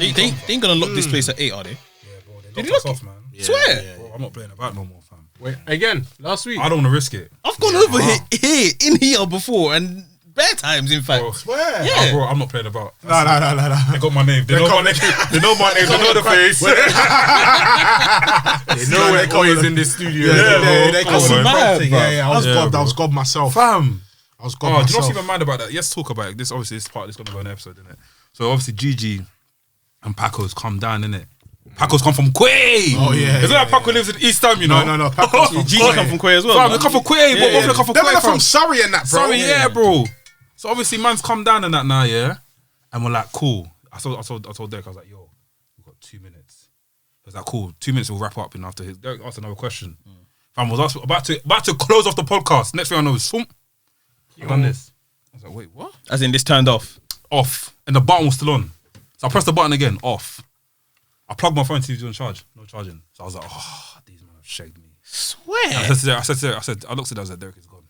They ain't gonna lock this place at 8, are they? Yeah, bro. They locked us off, man. Yeah, swear. Yeah. Bro, I'm not playing about no more, fam. Wait, again, last week. I don't want to risk it. I've gone over here in here before and bare times, in fact. Bro, Swear. Yeah. bro, I'm not playing about. No. They got my name. They know my name. They know my name. They know the face. They know we're always in this studio. They call me mad, Bro. Yeah, I was God myself. Fam. I was God Do you myself. not even mind about that? Let's talk about it. This obviously this part is gonna go on an episode, isn't it? So obviously Gigi and Paco's come down, innit? Paco's come from Quay. Oh yeah. Isn't that Paco lives in East Ham, you know? No. Paco's from Gigi come from Quay as well. Fam, they come from Quay, bro. Both of them come from Them Quay, men are fam. from Surrey and that, bro. Sorry, yeah, bro. So obviously man's come down and that now, yeah? And we're like, cool. I told Derek, I was like, yo, we've got 2 minutes. I was like, cool, 2 minutes, we'll wrap up. And after Derek asked another question. Fam was about to close off the podcast. Next thing I know is, I've done this. I was like, wait, what? As in this turned off. Off. And the button was still on. So I pressed the button again, off. I plugged my phone to see if it was on charge. No charging. So I was like, oh, these men have shagged me. Swear. I looked at it, I was like, Derek is gone.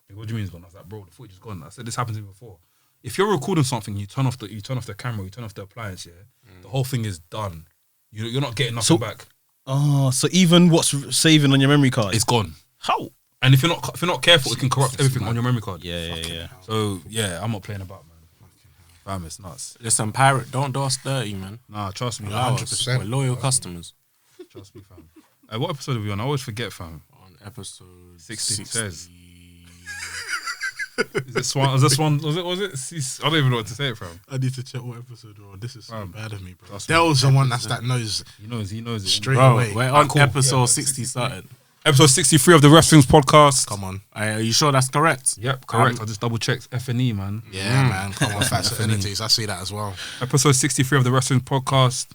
Like, what do you mean he's gone? I was like, bro, the footage is gone. I said, this happened to me before. If you're recording something, you turn off the camera, you turn off the appliance, yeah? The whole thing is done. You're not getting nothing back. Oh, so even what's saving on your memory card? It's gone. How? And if you're not careful, it can corrupt everything on your memory card. Yeah. So yeah, I'm not playing about, man. Fam, it's nuts. Listen, Pirate, don't do us dirty, man. Nah, trust me. 100%. We're loyal customers. Trust me, fam. What episode are we on? I always forget, fam. On episode 60 says. Is it Swan? Was it? I don't even know what to say it from. I need to check what episode we're on. This is so bad of me, bro. Trust me. Dell's the one that knows. He knows it. Straight Bro, away. we're on cool. episode 60 started. Episode 63 of the Wrestling's podcast. Come on. Are you sure that's correct? Yep, correct. I just double checked F&E, man. Yeah, man. Come on, facts and entities. I see that as well. Episode 63 of the Wrestling's podcast.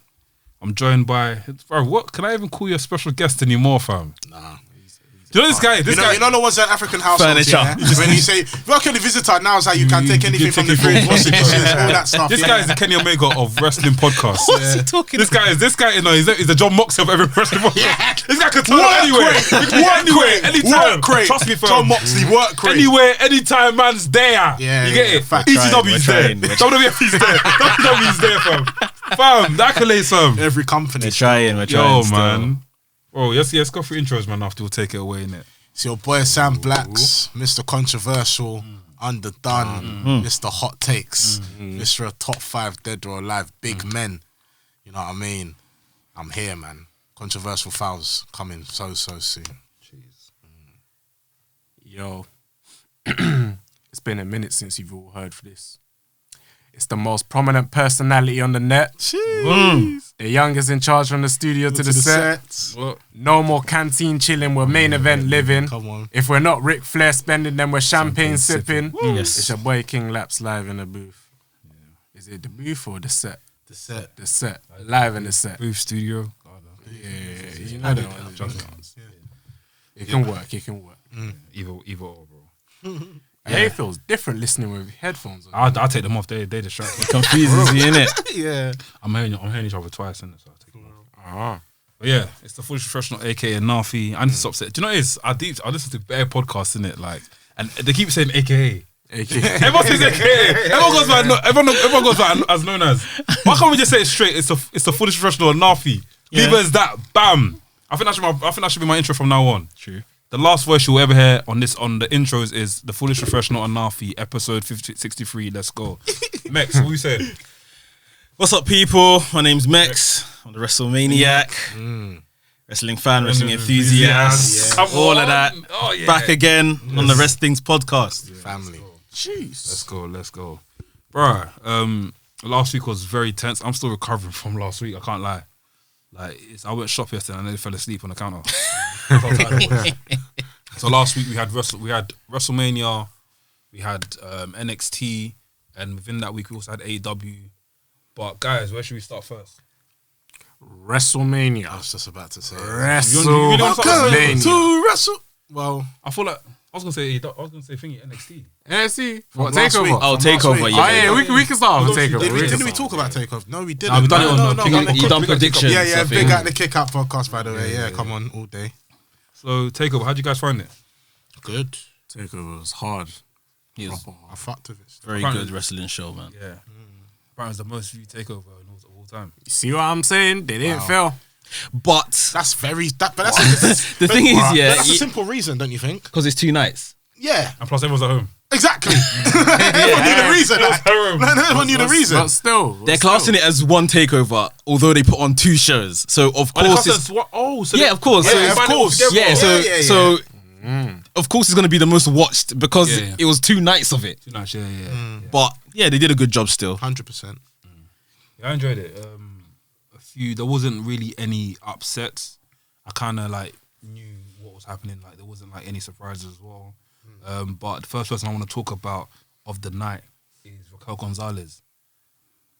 I'm joined by, bro, what? Can I even call you a special guest anymore, fam? Nah. Do you know this guy? You know the ones at African households, yeah? When you say, welcome to visitor, now it's like you can take anything from the fridge, washing dishes, all that stuff. This guy is the Kenny Omega of wrestling podcasts. What's he talking about? This guy, he's the John Moxley of every wrestling podcast. Yeah. This guy can turn up anywhere. Anytime. Trust me, fam. John Moxley, work crate. Anywhere, anytime, man's there. Yeah, you get it? fact. ECW's there. WWE's there. WWE's there, fam. Fam, the accolades, fam. Every company. We're trying. Yo, still. man. Oh, yes, go for intros, man. After we'll take it away, innit? It's your boy Sam Blacks, Mr. Controversial, Underdone, Mr. Hot Takes, Mr. Top 5 Dead or Alive, Big Men. You know what I mean? I'm here, man. Controversial Fouls coming so soon. Jeez. Yo, it's been a minute since you've all heard for this. It's the most prominent personality on the net. The youngest in charge from the studio to the set. What? No more canteen chilling, we're main event living. Come on. If we're not Ric Flair spending, then we're champagne sipping. Yes. It's your boy King Laps live in the booth. Is it the booth or the set? The set. The set. Live in the set. Booth studio. Yeah, you know the one. It can work, Either or, bro. Yeah. It feels different listening with headphones on. I'll take them off. They distract me. Confuses you, innit? Yeah. I'm hearing each other twice, innit? So I'll take them off. Ah. But yeah, it's the Foolish Professional, aka Nafi. I need to stop saying. Do you know what it is? I listen to bare podcasts, innit? Like, and they keep saying AKA. Everyone says AKA. Everyone goes by as known as. Why can't we just say it straight? It's the Foolish Professional Nafi. Leave it as that. Bam. I think that should be my intro from now on. True. The last voice you'll ever hear on the intros is the Foolish Professional and Nafi, episode 63. Let's go. Mex, what you said? What's up, people? My name's Mex. I'm the WrestleManiac. Wrestling fan, wrestling enthusiast. Yeah. All of that. Oh, yeah. Back again on the WRESTHINGS podcast. Family. Jeez. Let's go. Bruh, last week was very tense. I'm still recovering from last week, I can't lie. Like, I went shop yesterday and I nearly fell asleep on the counter. So last week we had WrestleMania, we had NXT, and within that week we also had AEW. But guys, where should we start first? WrestleMania. I was just about to say. WrestleMania. Well, I feel like I was gonna say thingy NXT. NXT. From What, last Takeover? week. Oh, From last Takeover, week. yeah. We can start with Takeover. Didn't we talk about Takeover? No, we didn't. Nah, we done it on the no. You done predictions. Yeah, I think. big at the Kick Out podcast, by the way. Yeah, come on, all day. So Takeover, how'd you guys find it? Good. Takeover was hard. Yes. I fucked with it. Very good wrestling show, man. Yeah. Apparently it's the most viewed Takeover in all time. You see what I'm saying? They didn't fail. But That's very. But the thing is, yeah, that's a simple reason, don't you think? because it's 2 nights. Yeah, And plus, everyone's at home. exactly. Everyone knew the reason. Everyone knew the reason. But still, They're classing it as one takeover, although they put on 2 shows. So of course, it's, so yeah, of course, Yeah, so, of course. yeah, so Yeah. so of course it's gonna be the most watched because Yeah. it was 2 nights of it. 2 nights, yeah. But yeah, they did a good job still. 100%. Yeah, I enjoyed it. There wasn't really any upsets. I kind of like knew what was happening. Like there wasn't like any surprises as well. But the first person I want to talk about of the night is Raquel Gonzalez.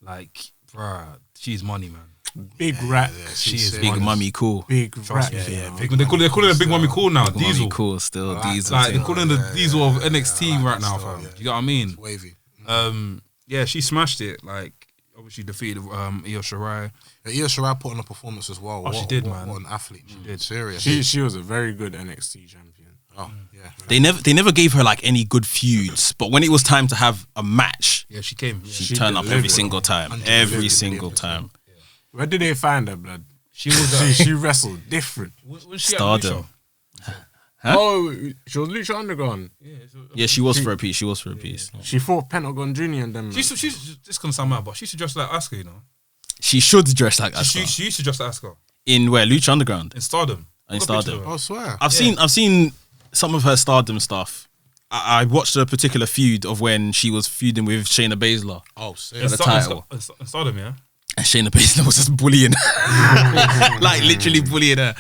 Like, bruh, she's money, man. big rat. She is Big mummy cool. Big rat. Big, they're calling her Big Mommy Cool now. Big Diesel. mummy cool still. Diesel. Like they're thing. calling the Diesel of NXT right now, still, fam. yeah. You get what I mean? Wavy. Yeah, she smashed it. Like, obviously defeated Io Shirai. Io Shirai put on a performance as well. Oh, she did, man. What an athlete. She did. Serious. She was a very good NXT champion. Oh, yeah. They never gave her like any good feuds, but when it was time to have a match, Yeah, she came. Yeah. she turned up every delivered. single time. Every single time. Where did they find her, blood? She was She wrestled different. was she Stardom. At Huh? Oh, she was Lucha Underground. Yeah, she was for a piece. She was for a piece. She fought Pentagon Jr. and them. She's this gonna sound mad, but she used to dress like Asuka, you know. She should dress like She Asuka. used to dress like Asuka In where? Lucha Underground. in Stardom. In Got a picture Stardom. of her. I swear. I've seen some of her Stardom stuff. I watched a particular feud of when she was feuding with Shayna Baszler. Oh, In serious. the Star- in title. Star- in Stardom, yeah. And Shayna Baszler was just bullying her. Like literally bullying her.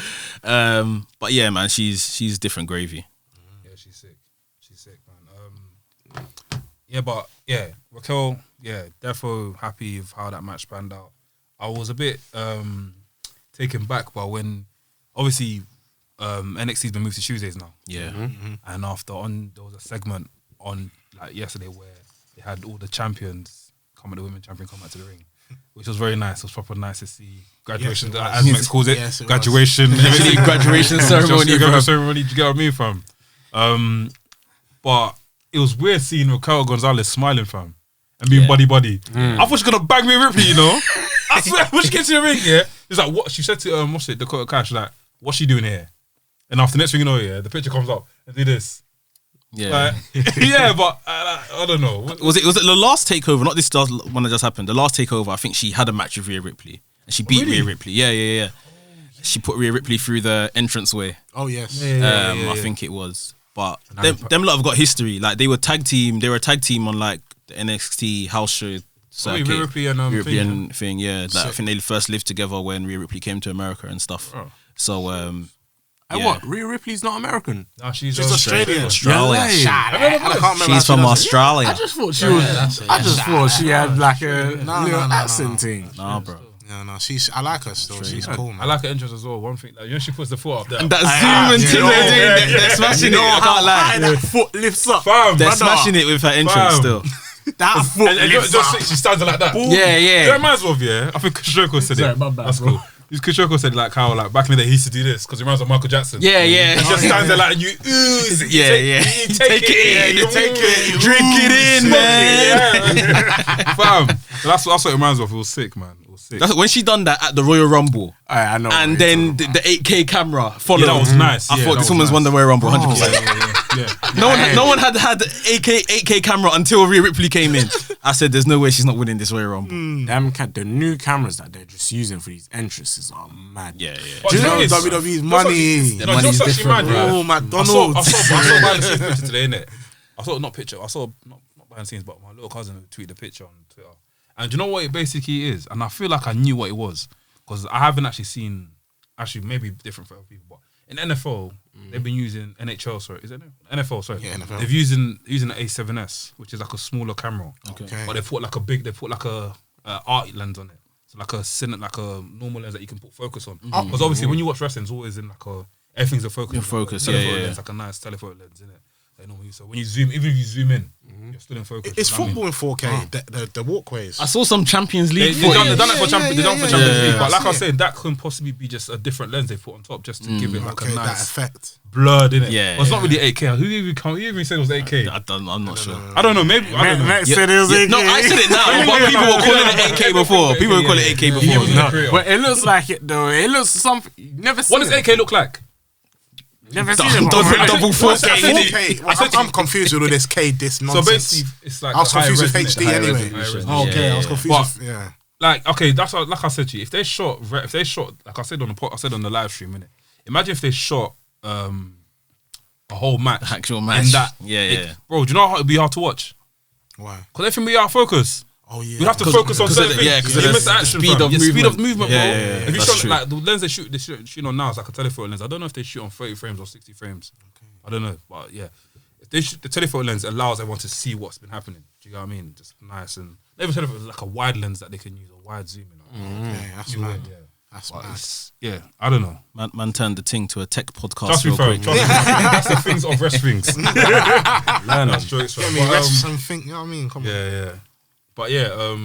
But yeah, man, she's different gravy. Yeah, she's sick. She's sick, man. Yeah, but yeah, Raquel, yeah, defo happy with how that match panned out. I was a bit taken back by when, obviously, NXT's been moved to Tuesdays now. Yeah. And there was a segment on like yesterday where they had all the champions the women champion come out to the ring, which was very nice. It was proper nice to see graduation, Yes, it was. as Max calls it, Yes, it was. graduation, Literally graduation ceremony, bro. ceremony. Do you get what I mean, fam? But it was weird seeing Raquel Gonzalez smiling, fam, and being buddy. I thought she was gonna bang me Ripley, you know. I swear, when she came to the ring, yeah, it's like what she said to Dakota Kai, she's like, "What's she doing here?" And after next thing you know, yeah, the picture comes up and do this. Yeah. Like, yeah, but I don't know. Was it the last takeover? Not this one that just happened. The last takeover, I think she had a match with Rhea Ripley, and she beat Rhea Ripley. Yeah. She put Rhea Ripley through the entranceway. Oh, yes. I think it was. But them lot have got history. Like they were a tag team on like the NXT house show circuit. Rhea Ripley and European thing. Yeah. Like, I think they first lived together when Rhea Ripley came to America and stuff. Oh. So And yeah. what? Rhea Ripley's not American. Nah, she's Australian. Australia. I can't remember. She's from Australia. I just thought she was. I just thought she had like a little accent thing. Nah, bro. No, I like her still. She's cool, man. I like her entrance as well. One thing, like, you know, she puts the foot up there. And that zoom and thing they're doing, they're smashing it. I can't lie. That foot lifts up. Fam, They're brother. smashing it with her entrance Fam. still. That foot And lifts up. she stands there like that. Yeah. That reminds me of, yeah, I think Kushoko said Sorry, it. my bad, That's bro. cool. Kushoko said like how like back in the day he used to do this because it reminds me of Michael Jackson. Yeah. He just stands there like and you ooze. Yeah. You take it in. You take it. You drink it in, man. Yeah. Fam. That's what it reminds me of. It was sick, man. It was sick. That's when she done that at the Royal Rumble, I know. and then the 8K camera followed. Yeah, that was nice. I Yeah, thought that this was woman's won the Royal Rumble, 100%. Yeah. No one had 8K camera until Rhea Ripley came in. I said, "There's no way she's not winning this Royal Rumble." the new cameras that they're just using for these entrances are mad. Yeah. But Do you know it's- WWE's money? No, money's different, different, bro. Oh, I McDonald's. saw behind the scenes picture today, innit? I saw not behind the scenes, but my little cousin tweeted a picture on Twitter. And do you know what it basically is? And I feel like I knew what it was because I haven't actually seen. Actually, maybe different for other people, but in NFL they've been using NHL. Sorry, is it NFL? Sorry, Yeah, NFL. They've using the A7S, which is like a smaller camera. Okay. But they put like a art lens on it. So like a normal lens that you can put focus on. Because obviously when you watch wrestling, it's always in like everything's a focus. Your focus, Telephoto yeah. lens, like a nice telephoto lens, innit? So when you zoom, even if you zoom in, you're still in focus. It's football in 4K. The walkways. I saw some Champions League. They done it for Champions League, but like I said, that can possibly be just a different lens they put on top just to give it like a that nice effect. blurred in it. Yeah, well, it's not really 8K. Who even said it was 8K? I'm not sure. I don't know. Maybe I don't know. Matt said it was 8K. No, I said it now, but people were calling it 8K before. People were calling it 8K before. But it looks like it though. It looks something. Never seen. What does 8K look like? Never seen it. Double 4K. 4K. I'm confused with all this this So nonsense. basically, it's like I was confused with higher HD res, anyway. higher res. Okay, I was confused. Yeah. Like, okay, that's what, like I said to you. If they shot, like I said on the live stream, innit? Imagine if they shot a whole match, Actual match. in that, bro. Do you know how it'd be hard to watch? Why? Because everything be out of focus. Oh yeah. You have to focus on certain things. because you of miss the the action, speed fam. of Speed of movement. movement, bro. Yeah, If you that's shot true. like the lens they shoot on now is like a telephoto lens. I don't know if they shoot on 30 frames or 60 frames. I don't know, but yeah, if they shoot, the telephoto lens allows everyone to see what's been happening. Do you know what I mean? Just nice and every telephoto is like a wide lens that they can use, a wide zoom. Okay, that's mad. Yeah. That's But mad. yeah, I don't know. Man turned the thing to a tech podcast. Trust me, real fam. quick. That's the things of wrestlings. Learn that's jokes, Get fam. me But, rest and think. You know what I mean? Come on. yeah. But yeah,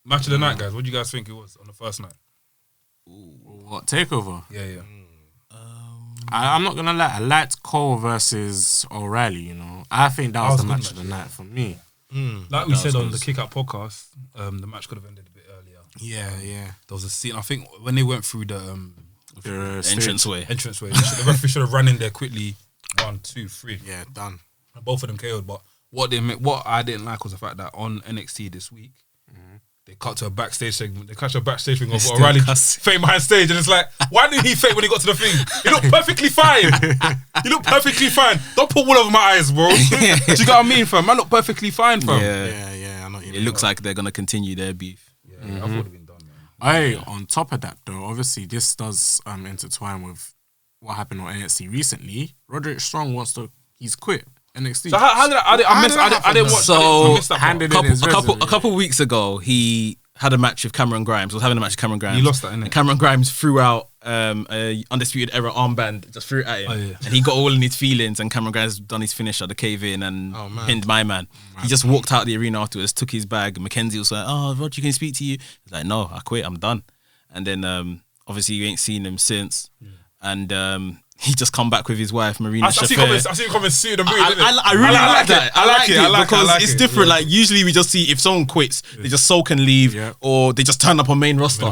match of the night, guys. What do you guys think it was on the first night? What takeover? Yeah. I'm not gonna lie. I liked Cole versus O'Reilly. You know, I think that was the match of the night for me. Like we said on the Kick Out podcast, the match could have ended a bit earlier. Yeah. There was a scene. I think when they went through the Entranceway. the referee should have run in there quickly. 1, 2, 3. Yeah, done. And both of them KO'd. But what I didn't like was the fact that on NXT this week, they cut to a backstage segment. They cut to a backstage thing of still O'Reilly cuss. faint behind stage, and it's like, why didn't he faint when he got to the thing? He looked perfectly fine. Don't put wool over my eyes, bro. Do you get what I mean, fam? Man, look perfectly fine, fam. Yeah. I know what you It mean. looks like they're gonna continue their beef. I thought it'd been done, man. Hey, on top of that though, obviously this does intertwine with what happened on NXT recently. Roderick Strong he's quit NXT. So how did I didn't watch. So, I missed that part. handed in his A resume. couple weeks ago, he had a match with Cameron Grimes. Was having a match with Cameron Grimes. He lost that, innit? And Cameron Grimes threw out a Undisputed Era armband, just threw it at him. Oh, yeah. And he got all in his feelings, and Cameron Grimes done his finisher, the cave in, and pinned my man. He just walked out the arena afterwards, took his bag. Mackenzie was like, "Oh, Roger, can I speak to you?" He's like, "No, I quit, I'm done." And then obviously you ain't seen him since. And he just come back with his wife, Marina I see Shafir. you come and suit and booty, I really like that. I like it because like it's it. different. Like usually we just see if someone quits, they just sulk and leave, or they just turn up on main roster.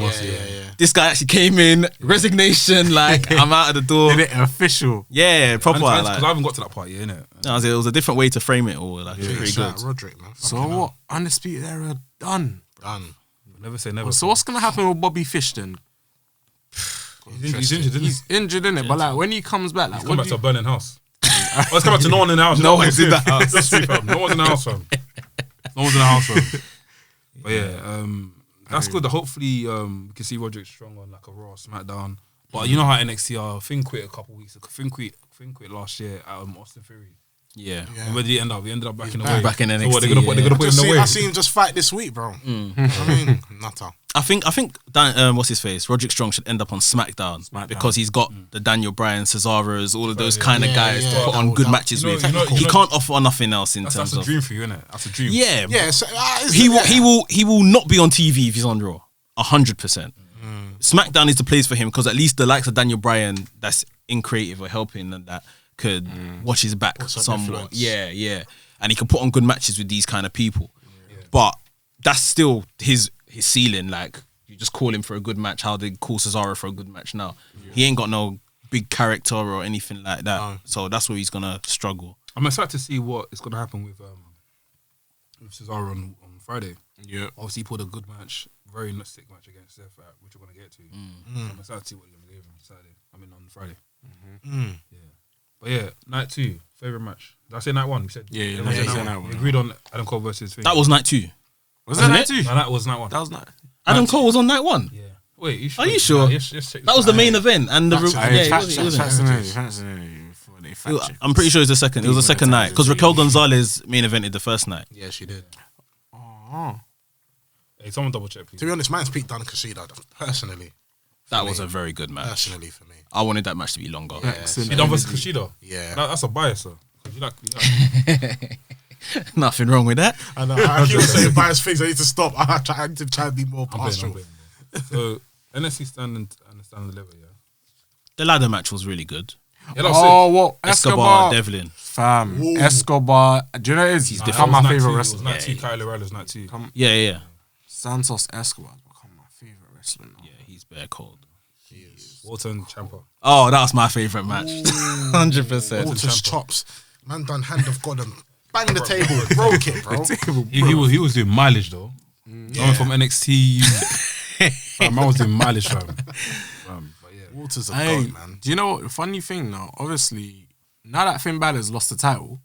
This guy actually came in, resignation, like I'm out of the door. Did it official. Yeah, proper. Because Like, I haven't got to that part yet, innit? no, it was a different way to frame it all. Like, Big pretty shout good. out Roderick, man. So what? Undisputed Era done. Done. Never say never. So what's gonna happen with Bobby Fish then? He's injured, isn't he? He's injured in it, but like when he comes back, like Come back to a burning house. Let's come back to no one in the house. No one's in the house. That's true, fam. No one's in the house, fam. No one's in the house, fam. But yeah, that's good. Hopefully, we can see Roderick Strong on like a Raw, SmackDown. But you know how NXT are. Finn quit a couple weeks ago. Finn quit last year at Austin Theory. Yeah. And where did he end up? He ended up back in the way. Back in NXT. So what, they're gonna put him in the way. I see him just fight this week, bro. I mean, nutter. I think Dan, what's his face? Roderick Strong should end up on SmackDown. Because he's got the Daniel Bryan, Cesaros, all of those kind of guys to put on good matches with. He can't offer nothing else in terms That's a of. dream for you, innit? That's a dream. Yeah, Yeah, so, he will not be on TV if he's on Raw. 100%. SmackDown is the place for him because at least the likes of Daniel Bryan, that's in creative or helping, and that could watch his back somewhat. Yeah, and he can put on good matches with these kind of people. But that's still his ceiling. Like you just call him for a good match. How they call Cesaro for a good match now? He ain't got no big character or anything like that. So that's where he's gonna struggle. I'm excited to see what is gonna happen with Cesaro on Friday. Yeah. Obviously, he pulled a good match, very sick match against Seth, which we're going to get to. So I'm excited to see what you're going to give him on Friday. Yeah. But yeah, night 2, favourite match. Did I say night 1? We said night one. We agreed on Adam Cole versus Finn. That was night 2. Was that night 2? No, that was night 1. That was night. Adam Cole was on night 1. Yeah. Wait, you sure? Are you sure? Yes, check That was the main event, and I'm pretty sure it's the second. It was the second night because Raquel Gonzalez main evented the first night. Yeah, she did. Hey, someone double check, please. To be honest, mine's Pete Dunne Kushida, personally. That was a very good match. Personally, for me. I wanted that match to be longer. He done versus Kushida. Yeah. That's a bias, though. You like Nothing wrong with that. I know. I keep saying biased things. I need to stop. I need to try and be more I'm partial. betting. So NXT stand and deliver, yeah. The ladder match was really good. Yeah, that was Oh, what? Escobar, Devlin. Fam. Ooh. Escobar. Do you know what it is? He's become my favorite wrestler. Night 2, Kyle O'Reilly's night 2. Yeah. Santos Escobar has become my favorite wrestler now. Yeah, he's bare cold. Walton Ciampa. Oh, that was my favourite match. 100%. Walter's chops. Man done hand of God and bang the table. Broke it, bro. He was doing mileage though. Going from NXT. Fam, I was doing mileage, fam. But yeah. Walter's a Hey, god, man. do you know what? The funny thing now, obviously, now that Finn Balor's lost the title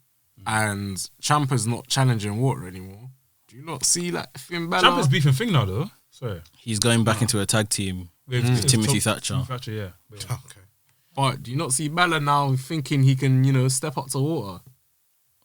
and Ciampa's not challenging Walter anymore, do you not see like Finn Balor? Ciampa's beefing thing now though. Sorry. He's going back into a tag team with Timothy Thatcher. Thatcher, yeah. But yeah. Okay. But do you not see Balor now thinking he can, step up to Walter?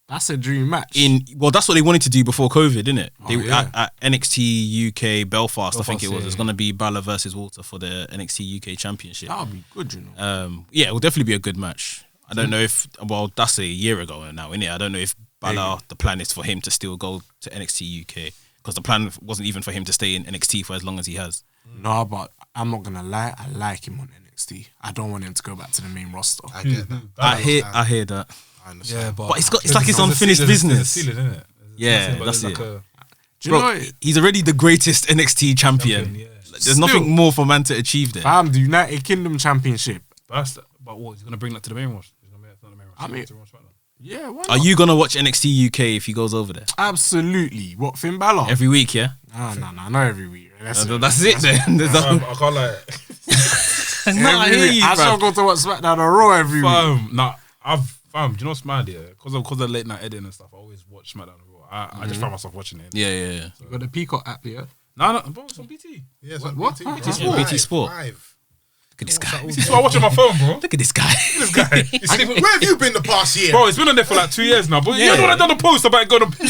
That's a dream match. Well, that's what they wanted to do before COVID, didn't it? Yeah. At NXT UK Belfast, I think it was. yeah. It's going to be Balor versus Walter for the NXT UK Championship. That would be good, you know. Yeah, it will definitely be a good match. I don't know if, well, that's a year ago now, innit? I don't know if Balor, the plan is for him to still go to NXT UK, because the plan wasn't even for him to stay in NXT for as long as he has. No, but I'm not gonna lie. I like him on NXT. I don't want him to go back to the main roster. I get that. I hear that. I understand. But it's like it's unfinished business. There's a ceiling, innit? Yeah, that's it. Do you know Bro, what? he's already the greatest NXT champion. Yeah. There's nothing more for man to achieve there. Fam, the United Kingdom Championship. But what? He's gonna bring that to the main roster. He's gonna make that to the main roster. I mean- To Raw SmackDown. Yeah, why not? Are you gonna watch NXT UK if he goes over there Absolutely. What, Finn Balor? every week? Yeah, No, not every week. that's it then. There's I can't lie. no, I hear you, I fam. shall go to watch SmackDown or Raw every week. Fam, do you know what's mad? Yeah, because of late night editing and stuff, I always watch SmackDown and Raw. I just find myself watching it. Yeah. You got the Peacock app, yeah? No, bro, it's on BT. Yeah, it's What? on What? BT. Huh? BT Yeah, BT Sport. Live. Look at this guy. This is what I watch on my phone, bro. Look at this guy. This guy. You see, Where have you been the past year? bro, it's been on there for like 2 years now. But you know when I done a post about going on BT.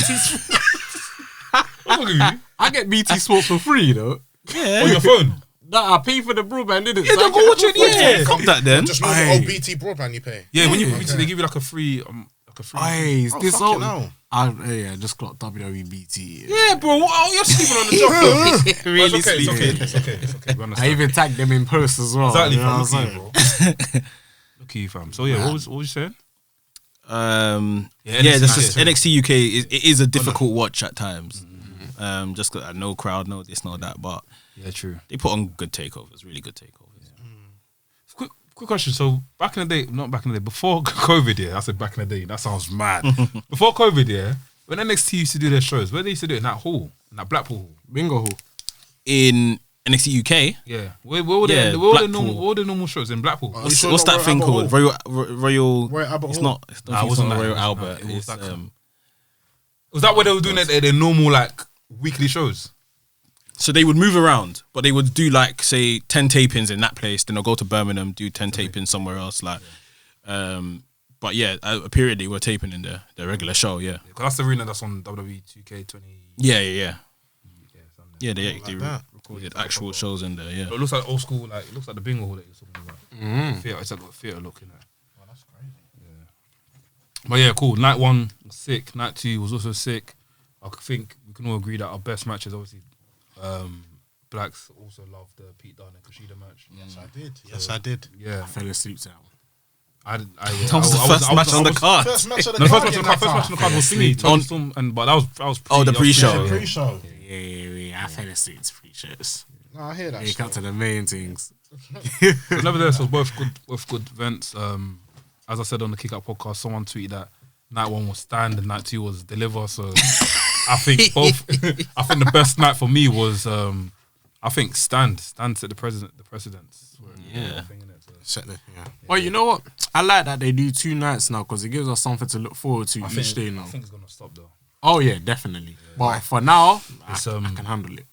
Look at you. I get BT Sports for free, though. Yeah. On your phone. Nah, I pay for the broadband, didn't it? Yeah, don't go watch it. Yeah. Fuck that then. Just know the old BT broadband you pay. Yeah, when they give you like a free. Hey, is this fucking all? hell. Yeah, just got WWE BT. Yeah, bro. You're sleeping on the job, though. Really It's okay. We I understand. even tagged them in posts as well. Exactly, you know what fam. I'm Look saying? at you, bro. Look at you, fam. So yeah, what was you saying? Yeah, that's just NXT UK. It is a difficult watch at times. Just got no crowd, no this, no that, but Yeah, true. they put on good takeovers, really good takeovers. Quick question. So back in the day, not back in the day, before COVID, yeah, I said back in the day. That sounds mad. Before COVID, yeah, when NXT used to do their shows, where they used to do it in that hall, in that Blackpool hall. Bingo hall. In NXT UK, Yeah, where were Yeah, the where were the Blackpool. normal, all the normal shows in Blackpool? Oh, what's, sure what's not that thing Royal called? Albert Royal. Royal Albert It's Hall? not. Nah, it wasn't that. Royal It wasn't Albert. that. It was It's, that kind. Was that where they were doing their normal like weekly shows? so they would move around, but they would do like say 10 tapings in that place, then they'll go to Birmingham, do 10 tapings somewhere else. Like, but yeah, a period they were taping in the regular show. Yeah, Because that's the arena that's on WWE 2K20. yeah. Yeah, They like that. recorded actual shows in there. Yeah. But it looks like old school, like it looks like the bingo hall that you're talking about. Theater, it's like a theater look in there. Oh, that's crazy. But yeah, cool. Night 1 was sick. Night 2 was also sick. I think we can all agree that our best matches, obviously, Blacks also loved the Pete Dunne and Kushida match. Yes, I did. Yeah, I fell asleep to that one. That was the first match on the card. First match of the No, card. first match on the card was thingy. Tony Storm, but that was Oh, the pre-show. yeah. Pre-show. Yeah. I fell asleep to free shows. No, I hear that. You cut to the main things. But nevertheless, it was both good events. As I said on the Kick Out podcast, someone tweeted that night 1 was stand and night 2 was deliver. So I think both. I think the best night for me was I think stand set the precedence. Yeah. Well, you know what? I like that they do 2 nights now because it gives us something to look forward to each day now. I think it's gonna stop though. Oh yeah, definitely. But for now, It's, I can handle it.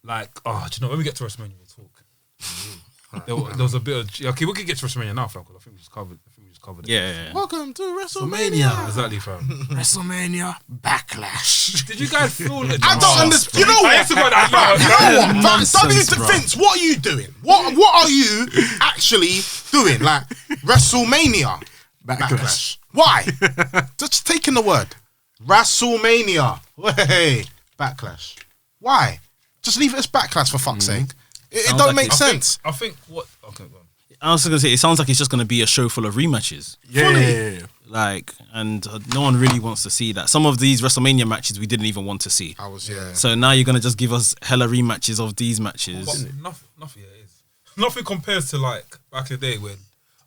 Like, do you know when we get to WrestleMania, we'll talk. there was a bit of okay. We could get to WrestleMania now, fam, because I think we just covered it. Yeah. Welcome to WrestleMania. Exactly, fam. WrestleMania Backlash. Did you guys feel it? I don't understand. You know I what? used to go that now. Nonsense, bro. Vince, what are you doing? What are you actually doing? Like WrestleMania. Backlash. Why? Just taking the word. WrestleMania. Hey, Backlash. Why? Just leave it as Backlash for fuck's sake. It don't like make it. sense. I think what. Okay, go on. I was gonna say it sounds like it's just gonna be a show full of rematches. Yeah. Like, and no one really wants to see that. Some of these WrestleMania matches we didn't even want to see. So now you're gonna just give us hella rematches of these matches. But nothing. Yeah, it is. Nothing compares to like back in the day when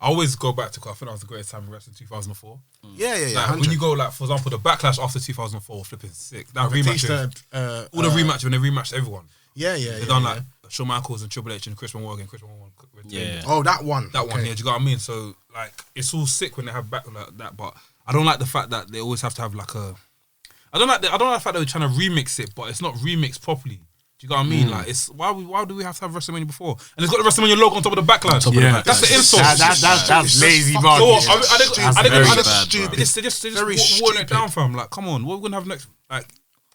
I always go back to. I think that was the greatest time in wrestling, 2004. Yeah. Like, when you go like, for example, the Backlash after 2004, flipping sick. That rematch, all the rematch when they rematched everyone. Yeah. They done like Shawn Michaels and Triple H and Chris Benoit and Chris Benoit. Yeah. Oh, that one. That one, yeah. Do you know what I mean? So like, it's all sick when they have back like that, but I don't like the fact that they always have to have like a. I don't like the fact that they're trying to remix it, but it's not remixed properly. Do you know what I mean? Like, it's why do we have to have WrestleMania before? And it's got the WrestleMania logo on top of the Backlash. Yeah, that's the insult. That's lazy, So marketing. they just watering it down, fam. Like, come on, what are we gonna have next? Like,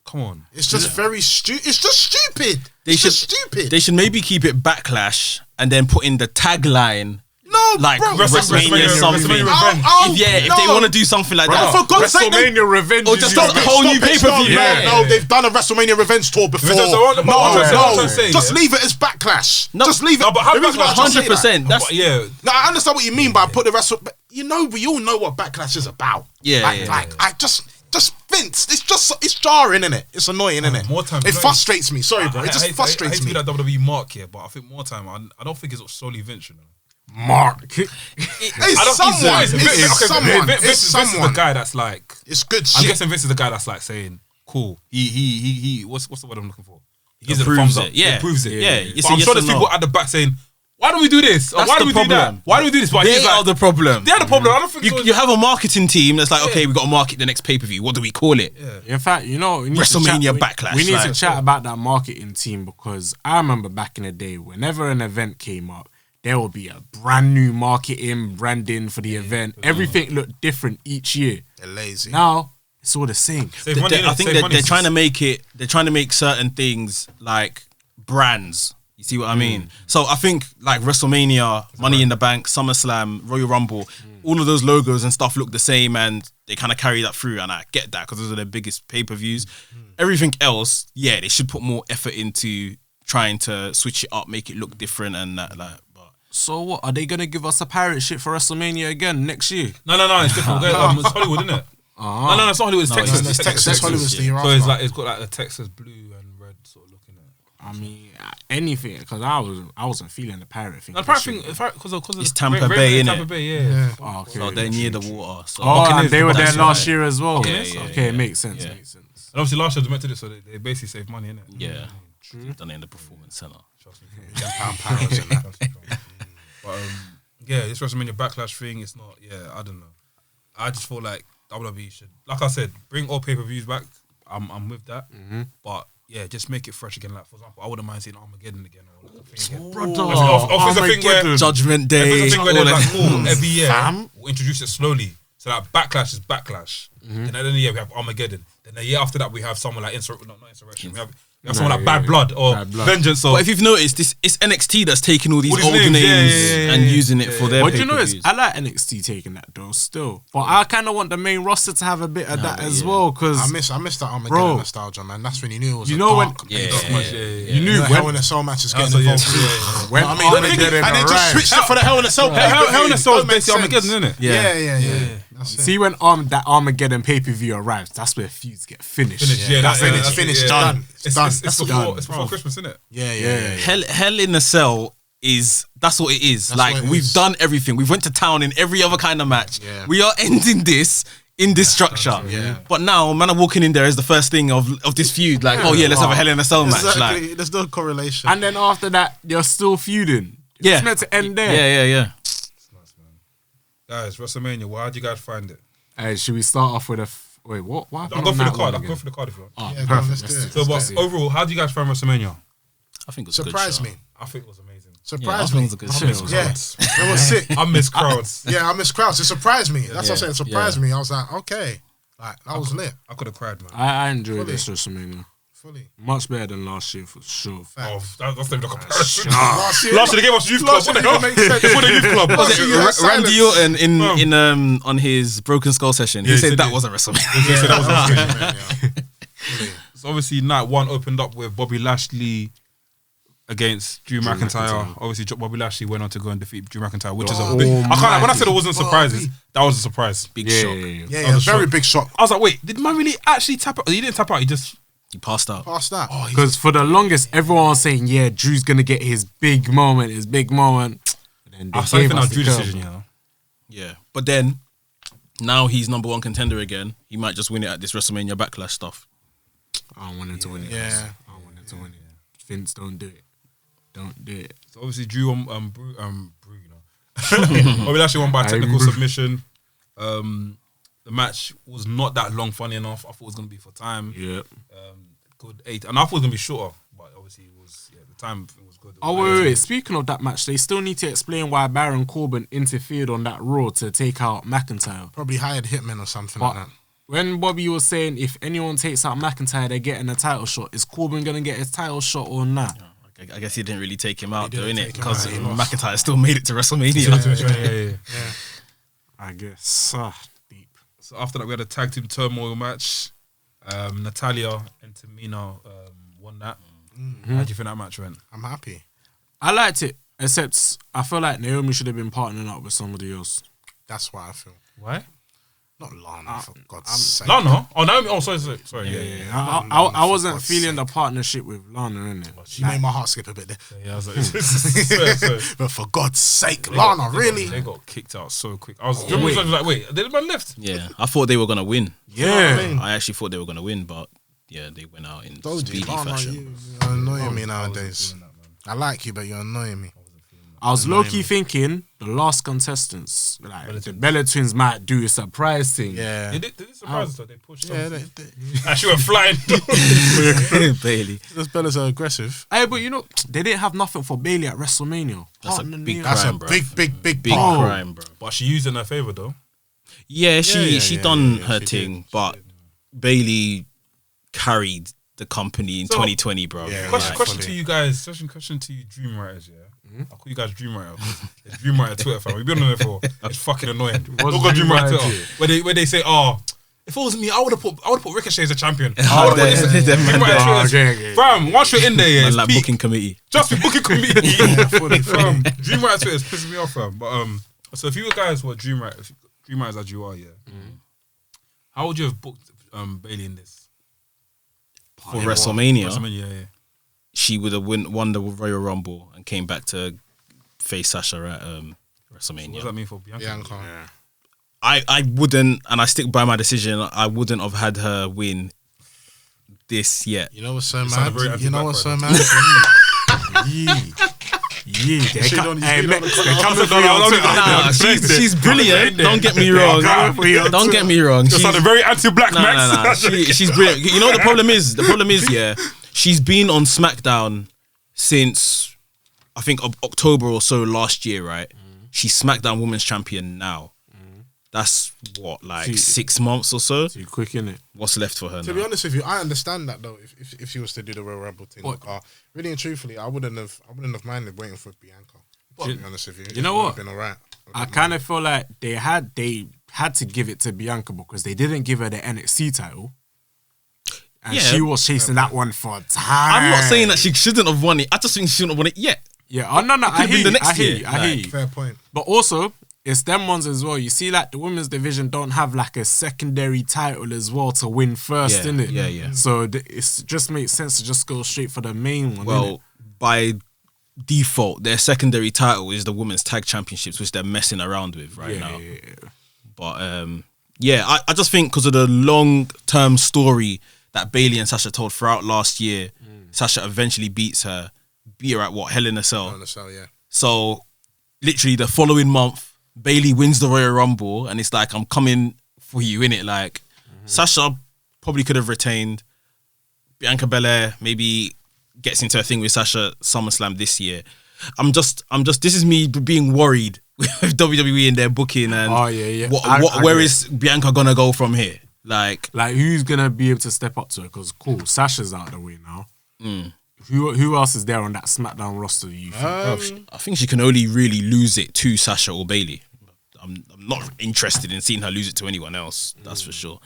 come on. It's just very stupid. It's just stupid. They should stupid. They should maybe keep it Backlash and then put in the tagline. No, Like bro. WrestleMania something. If they want to do something like that. For God's sake, WrestleMania Revenge. Or just stop the whole new pay-per-view. No, they've done a WrestleMania Revenge tour before. Just leave it as Backlash. Just leave it. No, but how The reason why I just say that- 100%. That's Yeah. No, I understand what you mean by put the but we all know what Backlash is about. I just Vince, it's jarring, innit? It's annoying, innit? More time. It frustrates me. Sorry, bro. It just frustrates me. me. I hate to be that WWE mark here, but I think more time. I don't think it's solely Vince, you know. Mark. It's someone. Vince is the guy that's like. It's good I'm shit. guessing Vince is the guy that's like saying, "Cool." He. What's the word I'm looking for? He gives it a Approves thumbs up. it. Yeah. He approves it. Yeah. But I'm sure there's people at the back saying, "Why do we do this? Or That's why do the we do that? problem. Why do we do this?" But They he's are like, the problem. they're the problem. I don't think You have a marketing team that's like, okay, we got to market the next pay-per-view. What do we call it? In fact, we need WrestleMania to chat, Backlash, We need like- to chat about that marketing team because I remember back in the day, whenever an event came up, there will be a brand new marketing, branding for the event. Everything looked different each year. They're lazy. Now it's all the same. I think they're trying to make it. They're trying to make certain things like brands. You see what I mean? So I think like WrestleMania, Money in the Bank, SummerSlam, Royal Rumble, all of those logos and stuff look the same, and they kind of carry that through. And I get that because those are their biggest pay-per-views. Everything else, yeah, they should put more effort into trying to switch it up, make it look different, and that. Like, So what? Are they gonna give us a pirate shit for WrestleMania again next year? No, it's different. It's Hollywood, isn't it? No, it's not Hollywood. It's Texas. It's Texas. Hollywood's the year So it's after. like it's got like the Texas blue and red sort of looking at. I mean, anything because I wasn't feeling the pirate thing. No, the pirate thing because of It's Tampa Bay, innit? Tampa Bay, yeah. Oh, okay. so they're near the water. So and they were there That's last right. year as well. Yeah, Okay, it makes sense. Yeah. Makes sense. And obviously last year they meant to do it, so they basically saved money, innit? Yeah, true. Done it in the performance center. Trust me. £10 powers in that. But yeah, this WrestleMania Backlash thing, it's not. Yeah, I don't know. I just feel like WWE should, like I said, bring all pay-per-views back. I'm with that. But yeah, just make it fresh again. Like for example, I wouldn't mind seeing Armageddon again or like a thing again. If it's a thing where Judgment Day. if it's a thing where they're like, cool, every year Fam. we'll introduce it slowly. So that Backlash is Backlash. Then at the end of the year we have Armageddon. Then the year after that we have someone like not Insurrection. We have someone like Bad Blood or Bad Blood. Vengeance. Or But if you've noticed, it's NXT that's taking all these these old names, names and using it for their What do you know is pay-per-views. I like NXT taking that though still, but I kind of want the main roster to have a bit of that as well because I miss that Armageddon Bro. nostalgia, man. That's when you knew it was You a know when- dark Yeah. you knew Hell when in a Cell matches getting so yeah, involved. when I mean, Armageddon and they just arrived. switched it for the Hell in a Cell. Hell in a Cell is Don't make basically Armageddon, sense. isn't it? Yeah. That's it. See when that Armageddon pay-per-view arrives, that's where feuds get finished. That's it. It's finished. Done. It's done. It's before Christmas, isn't it? Yeah. Hell in a Cell that's what it is. That's Like what it we've is. done everything. We've went to town in every other kind of match. Yeah. We are ending this in this structure. Yeah. But now man are walking in there as the first thing of this feud. Like, oh yeah, let's have a Hell in a Cell match. Like, Exactly. There's no correlation. And then after that, you're still feuding. yeah. It's meant to end there. Yeah. Guys, WrestleMania. Well, how'd you guys find it? Hey, should we start off with wait? What I'll happened go on for the that card. one I'll go again? for the card if you want. Oh, Yeah, go on, perfect. let's do it. So, but overall, how do you guys find WrestleMania? I think it was a good Surprised show. me. I think it was amazing. Surprised I me. think it was a good show. Yeah, it was sick. I miss crowds. Yeah, I miss crowds. It surprised me. That's what I'm saying. It surprised Yeah. me. I was like, okay, like that was lit. I could have cried, man. I enjoyed this WrestleMania. Fully. Much better than last year for sure. Oh, that's not even a comparison. Last year, Last year they gave us youth club. What the hell? make sense. They put a youth club. Last year, you had Randy silence. Orton in on his Broken Skull session, he he said said that it. was a WrestleMania. They said that was Yeah. So obviously night one opened up with Bobby Lashley against Drew McIntyre. Obviously Bobby Lashley went on to go and defeat Drew McIntyre, which is a big. I can't lie, when I said it wasn't surprises, that was a surprise. Big shock. Yeah, very big shock. I was like, wait, did man really actually tap out? He didn't tap out. He just He passed out. Past that. Because for the longest, everyone was saying, yeah, Drew's going to get his big moment. And then I they started gave thinking that us was the Drew's curve. decision, you know. Yeah, but then now he's number one contender again. He might just win it at this WrestleMania Backlash stuff. I don't want him to win it. Yeah. I don't want him to win it. Vince, don't do it. Don't do it. So obviously Drew Brew, you know. Bobby Lashley won by technical submission. The match was not that long, funny enough. I thought it was going to be for time. Yeah. Good 8. And I thought it was going to be shorter, but obviously it was, the time thing was good. Oh, wait. Speaking of that match, they still need to explain why Baron Corbin interfered on that Raw to take out McIntyre. Probably hired hitmen or something But like that. when Bobby was saying if anyone takes out McIntyre, they're getting a title shot, is Corbin going to get his title shot or not? I guess he didn't really take him out, though, didn't innit? take him Because out, he lost. McIntyre still made it to WrestleMania. Yeah. I guess. Deep. So after that, we had a tag team turmoil match. Natalia and Tamina won that. How do you think that match went? I'm happy. I liked it, except I feel like Naomi should have been partnering up with somebody else. That's what I feel. Why? Not Lana, for God's sake. No. Oh, Naomi. Oh, sorry. Yeah. I wasn't God's feeling the sake. partnership with Lana, innit? She made my heart skip a bit there. Yeah, I was like, sorry. But for God's sake, Lana, really? They got kicked out so quick. I was like, wait, they man left. Yeah, I thought they were going to win. Yeah. I mean, I actually thought they were going to win, but yeah, they went out in told you, speedy Lana, fashion. you're annoying me nowadays. I like you, but you're annoying me. I was low-key thinking the last contestants, like the Bella Twins might do a surprise thing. Yeah. They did surprise us though. They pushed Yeah, something. And she went flying. Bailey. Those Bellas are aggressive. Hey, but you know, they didn't have nothing for Bailey at WrestleMania. That's a Partner big Neil. That's crime, a bro. big Big part. crime, bro. But she used it in her favour though. Yeah, she done yeah, her she thing, but Bailey carried the company in So- 2020, bro. Yeah, Question fully. to you guys. Question to you, Dream Writers. Yeah, I'll call you guys Dream Writer. It's Dream Writer Twitter fam. We've been on there for. It's fucking annoying. What's Look at Dream Dream Writer Writer? Twitter where they say, oh, if it was me, I would have put Ricochet as a champion. I Oh, would have put this. them Dream man Writer there. Twitter. Fam, once you're in there, yeah, Man, it's like peak. booking committee. Just be booking committee. Yeah, fully. Dream Writer Twitter is pissing me off, fam. But so if you guys were Dream Writers as you are, yeah, how would you have booked Bailey in this? For WrestleMania, WrestleMania, yeah. she would have won the Royal Rumble and came back to face Sasha at What does that WrestleMania. mean for Bianca? Bianca. I wouldn't, and I stick by my decision, I wouldn't have had her win this yet. You know what's so sounded very mad? You know what's so anti-black mad? Yeah, they She come don't- hey, you Mex, don't- they come no, with no, me no, on no, Twitter. Nah, she's brilliant. Don't get me wrong. Don't get me wrong. You sounded very anti-black, Max. No. She's brilliant. You know what the problem is? The problem is, yeah, she's been on SmackDown since I think October or so last year, right? She's SmackDown Women's Champion now. That's what, like She- 6 months or so. Too quick, innit? What's left for her To now? be honest with you, I understand that though. If she was to do the Royal Rumble thing, really and truthfully, I wouldn't have minded waiting for Bianca. To be honest with you, You know what? Been alright. I kind of feel like they had to give it to Bianca because they didn't give her the NXT title. And Yeah. she was chasing that one for time. I'm not saying that she shouldn't have won it. I just think she shouldn't have won it yet. Yeah, oh, no, I could've hear been the you. next I hear year. you. I hear Like, you. Fair point. But also, it's them ones as well. You see, like the women's division don't have like a secondary title as well to win first, Yeah, innit? yeah. So it just makes sense to just go straight for the main one. innit? Well, by default, their secondary title is the Women's Tag Championships, which they're messing around with right now. But yeah, I just think because of the long-term story that Bailey and Sasha told throughout last year, Sasha eventually beat her at what, Hell in a Cell. Yeah. So literally the following month, Bailey wins the Royal Rumble, and it's like, I'm coming for you, innit? Like, Sasha probably could have retained. Bianca Belair maybe gets into a thing with Sasha SummerSlam this year. I'm just. This is me being worried with WWE and their booking and Oh, yeah. where is Bianca gonna go from here? Like who's gonna be able to step up to her? Because cool, Sasha's out of the way now. Who else is there on that SmackDown roster? Do you think? I think she can only really lose it to Sasha or Bailey. I'm not interested in seeing her lose it to anyone else. That's for sure.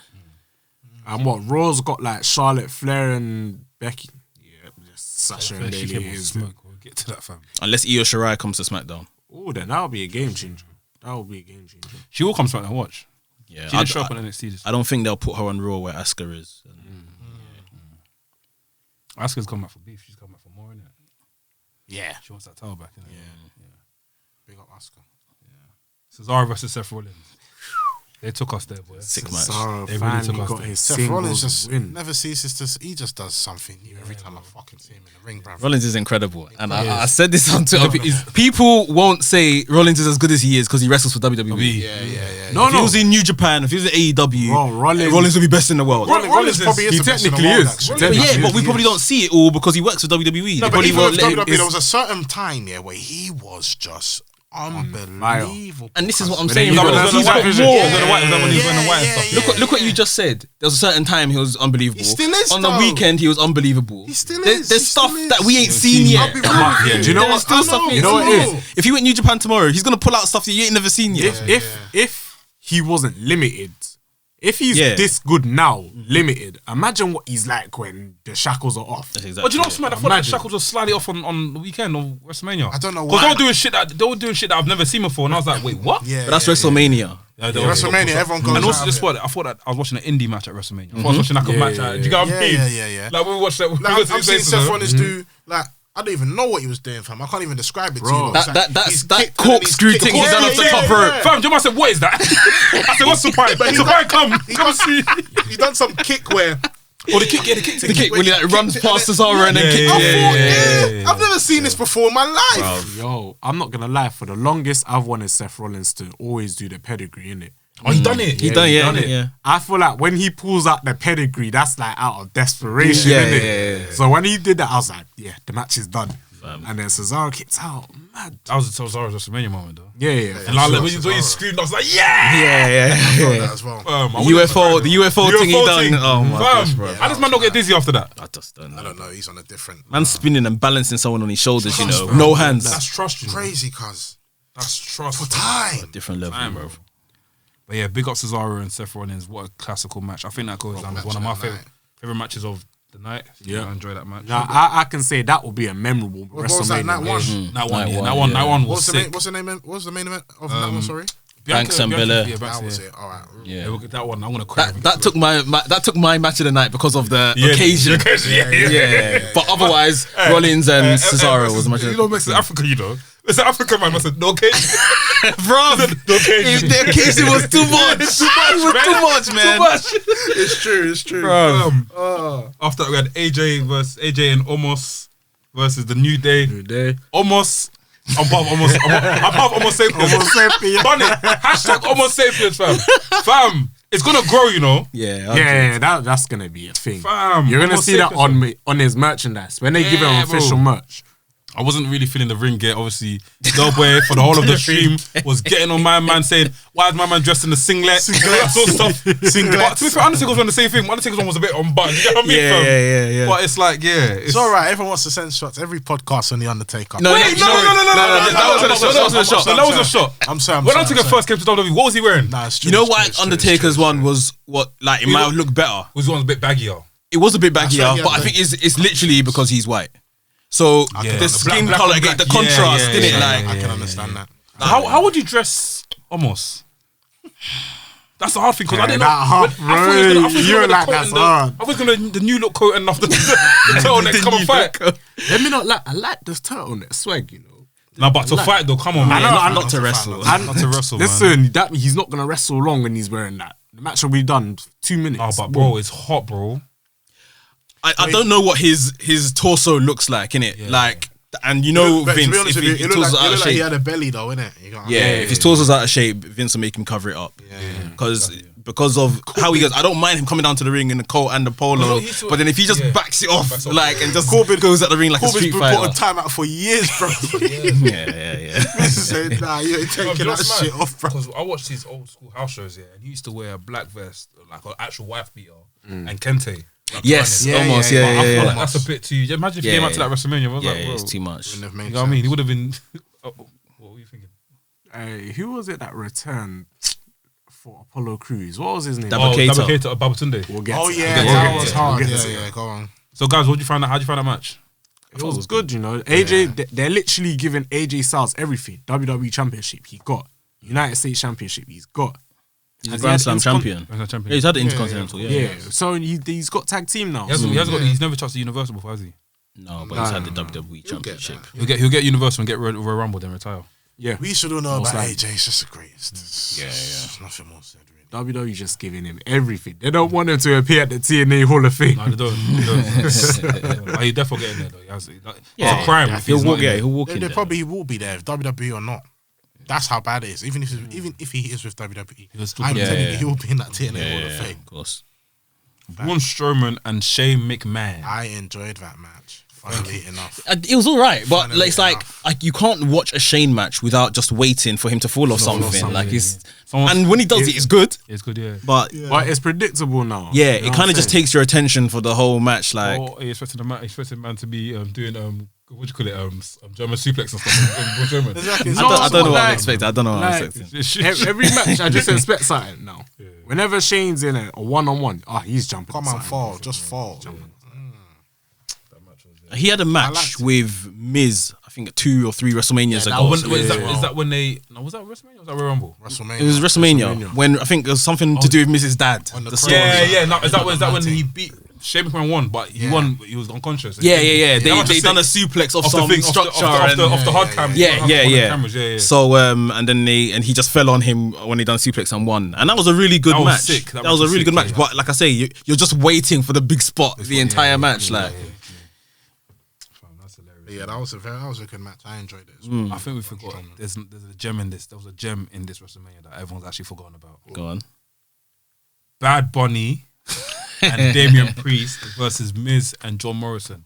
And what Raw's got like Charlotte Flair and Becky. Yeah, just Sasha and Bailey is. Smoke. We'll get to that, fam. Unless Io Shirai comes to SmackDown. Oh, then that'll be a game changer. She will come to SmackDown. Watch. Yeah, She did show up on NXT. I don't think they'll put her on Raw where Asuka is. Asuka's come back for beef. She's come back for more, innit? Yeah. She wants that title back, innit? Yeah. Big up Asuka. Cesar versus Seth Rollins. They took us there, boy. Sick match. Cesaro They really finally took us got there. his Seth Rollins singles just win. never ceases to. He just does something new every time I fucking see him in the ring, bruv. Rollins is incredible. And I said this on Twitter. People won't say Rollins is as good as he is because he wrestles for WWE. Yeah. If he was in New Japan, if he was in AEW, Bro, Rollins would be best in the world. Rollins probably is he the best in the technically world, is. actually. But Technically but we he probably is. don't see it all because he works for WWE. No, They but probably even won't with let him. WWE, there was a certain time, where he was just unbelievable. And this is what I'm When saying. he bro. was He's on got the more. white Was that when he was wearing the white and stuff? Look what you just said. There was a certain time he was unbelievable. He still is, On the though. weekend, he was unbelievable. He still There's is, he stuff still that is. we ain't seen yet. I'll be real. Yeah, do you know There's what? still stuff we You know ain't what seen it yet. If he went New Japan tomorrow, he's gonna pull out stuff that you ain't never seen yet. If he wasn't limited, if he's Yeah. this good now, limited, imagine what he's like when the shackles are off. That's exactly But do you know it. what's mad? I thought the Imagine. shackles were slightly off on the weekend of WrestleMania. I don't know Because why. they were doing shit that I've never seen before, and I was like, wait, what? Yeah, But that's WrestleMania. Yeah, WrestleMania, everyone goes And also, out this of what I thought that I was watching an indie match at WrestleMania. I thought I was watching like a match. Do you get what I mean? Yeah. Like when we watched that. Like, I'm seeing Seth Rollins do like. I don't even know what he was doing, fam. I can't even describe it to you. It's like, he's That kicked and then he's corkscrew kicked. thing he's done off the Yeah, top yeah, rope. yeah. Fam, Jim, I said, what is that? I said, what's the point? But he's The point done- come see. He's done some kick where. Or the kick, The kick when he like runs past Cesaro and then kicks I it. thought, I've never seen this before in my life. Yo, I'm not gonna lie. For the longest, I've wanted Seth Rollins to always do the pedigree, innit? Oh, he done it. He done it. yeah. I feel like when he pulls out the pedigree, that's like out of desperation, Yeah, innit? yeah. So when he did that, I was like, yeah, the match is done. And then Cesaro kicks out. Mad. That was a Cesaro's WrestleMania moment, though. Yeah. And like, when you screamed, I was like, yeah! Yeah. That as well. The UFO thing he done. Oh my gosh, bro. How does man not get dizzy after that? I just don't I know. don't know. He's on a different. Man spinning and balancing someone on his shoulders, you know. Trust, No hands. That's trust, you know. Crazy, cuz. That's trust. For time. Different level, bro. But yeah, big up Cesaro and Seth Rollins. What a classical match. I think that goes down as one of my favorite matches of the night. Yeah. I enjoy that match. Now, I can say that will be a memorable What was that? WrestleMania. Night one. That one was What's the main? sick. What's the name? What's the main event of that one? Sorry. Banks and Belair. Yeah, That was yeah. it. All right. Yeah. That one, I want to cry. That took my match of the night because of the occasion. Yeah. But otherwise, Rollins and Cesaro was much. You know, it's Africa, you know. It's an African man. I said, no occasion. Bro, the occasion was too much. It was too much, man. It's true. It's true. After that, we had AJ and Omos versus the New Day. Omos. I'm part of Omos. I'm part of Omos Sapiens. Done it. Hashtag Omos Sapiens, fam. Fam, it's gonna grow, you know. Yeah, that's gonna be a thing. Fam, You're gonna Omos see that Sapiens, on his merchandise when they give him Yeah, official bro. merch. I wasn't really feeling the ring gear. Obviously, Delboy for the whole of the stream was getting on my man saying, "Why is my man dressed in the singlet?" That sort of stuff. But to be fair, Undertaker's on the same thing. Undertaker's one was a bit on button. You know what I mean? fam? Yeah. But it's like, It's all right. Everyone wants to send shots. Every podcast on the Undertaker. No, Wait, no. That wasn't a shot. That was a shot. I'm sorry. When Undertaker first came to WWE, what was he wearing? Nah, it's true. You know it's why true, it's true, Undertaker's it's true. one was what like it might have looked better. Was one a bit baggier. It was a bit That's baggier, right, but I yeah, think it's literally because he's white. So Yeah. the skin Black color, on the black. contrast, Yeah, didn't yeah, it? Like, I can understand that. How would you dress Omos? That's the hard thing because I didn't know. that hard, I thought he was gonna- I thought he was bro. gonna You're like, coat that's and the- hard. I was gonna the new look coat and off the turtleneck come and fight. Let me not like. I like this turtleneck swag, you know. No, but to fight though, come on, man. not to wrestle. Not to wrestle, man. Listen, that he's not gonna wrestle long when he's wearing that. The match will be done 2 minutes. Oh, but bro, it's hot, bro. I don't know what his torso looks like, innit? Like, and you know But to Vince, be honest if with you, his it looked torso's out of like he shape, had a belly though, innit? You got if his torso's out of shape, Vince will make him cover it up. Because because of how he goes. I don't mind him coming down to the ring in the coat and the polo, but then if he just backs it off, like, and just goes at the ring like a street fighter. Corbin's been put on timeout for years, bro. Yeah. So, nah, you ain't taking that shit off, bro. Because I watched his old school house shows, and he used to wear a black vest, like an actual wife beater, and kente. Like yes, running. almost, I feel like yeah. that's a bit too. Imagine if he came out to that WrestleMania. I was like, bro, it's too much. You know what I mean? He would have been. What were you thinking? Hey, who was it that returned for Apollo Crews? What was his name? Dabacator, Babatunde. We'll get Oh, to yeah, it. that was hard. We'll get to Yeah, it. go on. So, guys, what did you find out? How did you find that match? It was good, you know. AJ, they're literally giving AJ Styles everything. WWE Championship, he got. United States Championship, he's got. He's a Grand Slam champion. Yeah, he's had the Intercontinental. Yeah. So he's got tag team now. He's never touched the Universal before, has he? No, but he's had the WWE Championship. He'll get Universal and get Royal Rumble, then retire. Yeah, We should all know Most about likely. AJ. It's just the greatest. There's nothing more said, really. WWE just giving him everything. They don't want him to appear at the TNA Hall of Fame. No, they don't. He's definitely getting there, though. It's a crime. if He'll he's walk. not in Yeah, there. he'll walk They in there. probably will be there, if WWE or not. That's how bad it is. Even if he is with WWE, I'm telling you, he will be in that TNA Hall of Fame. Of course. Braun Strowman and Shane McMahon. I enjoyed that match. Funnily enough. It was all right, but Finally it's like you can't watch a Shane match without just waiting for him to fall off something. Like and when he does it, it's good. It's good, yeah. But But it's predictable now. yeah, You know it what kind I'm of just saying? takes your attention for the whole match. Like He expected the man to be doing what do you call it, German suplex and stuff. German. Exactly. I don't know what I'm Like- expecting. I don't know what I'm like, expecting. every match, I just expect something now. Whenever Shane's in a one-on-one, he's jumping. Come on, fall. Just fall. He had a match with Miz, I think 2 or 3 WrestleManias ago. Is that when they? No, was that WrestleMania? Or was that Royal Rumble? WrestleMania. It was WrestleMania when I think it was something to do with Mrs. Dad. On the The cross. story. Yeah. No, is that when he beat Shane McMahon won, but he won. He was unconscious. Yeah. That They was done a sick. suplex off Off the some thing, structure off the hard cam. Yeah. Cameras, yeah. So and then he just fell on him when they done suplex and won, and that was a really good That was match. sick. That was a really sick, good match. yeah. But like I say, you're just waiting for the big spot the entire match. Like That's hilarious. Yeah, that was a good match. I enjoyed it. As well. I think we forgot. There's a gem in this. There was a gem in this WrestleMania that everyone's actually forgotten about. go on. Bad Bunny and Damien Priest versus Miz and John Morrison.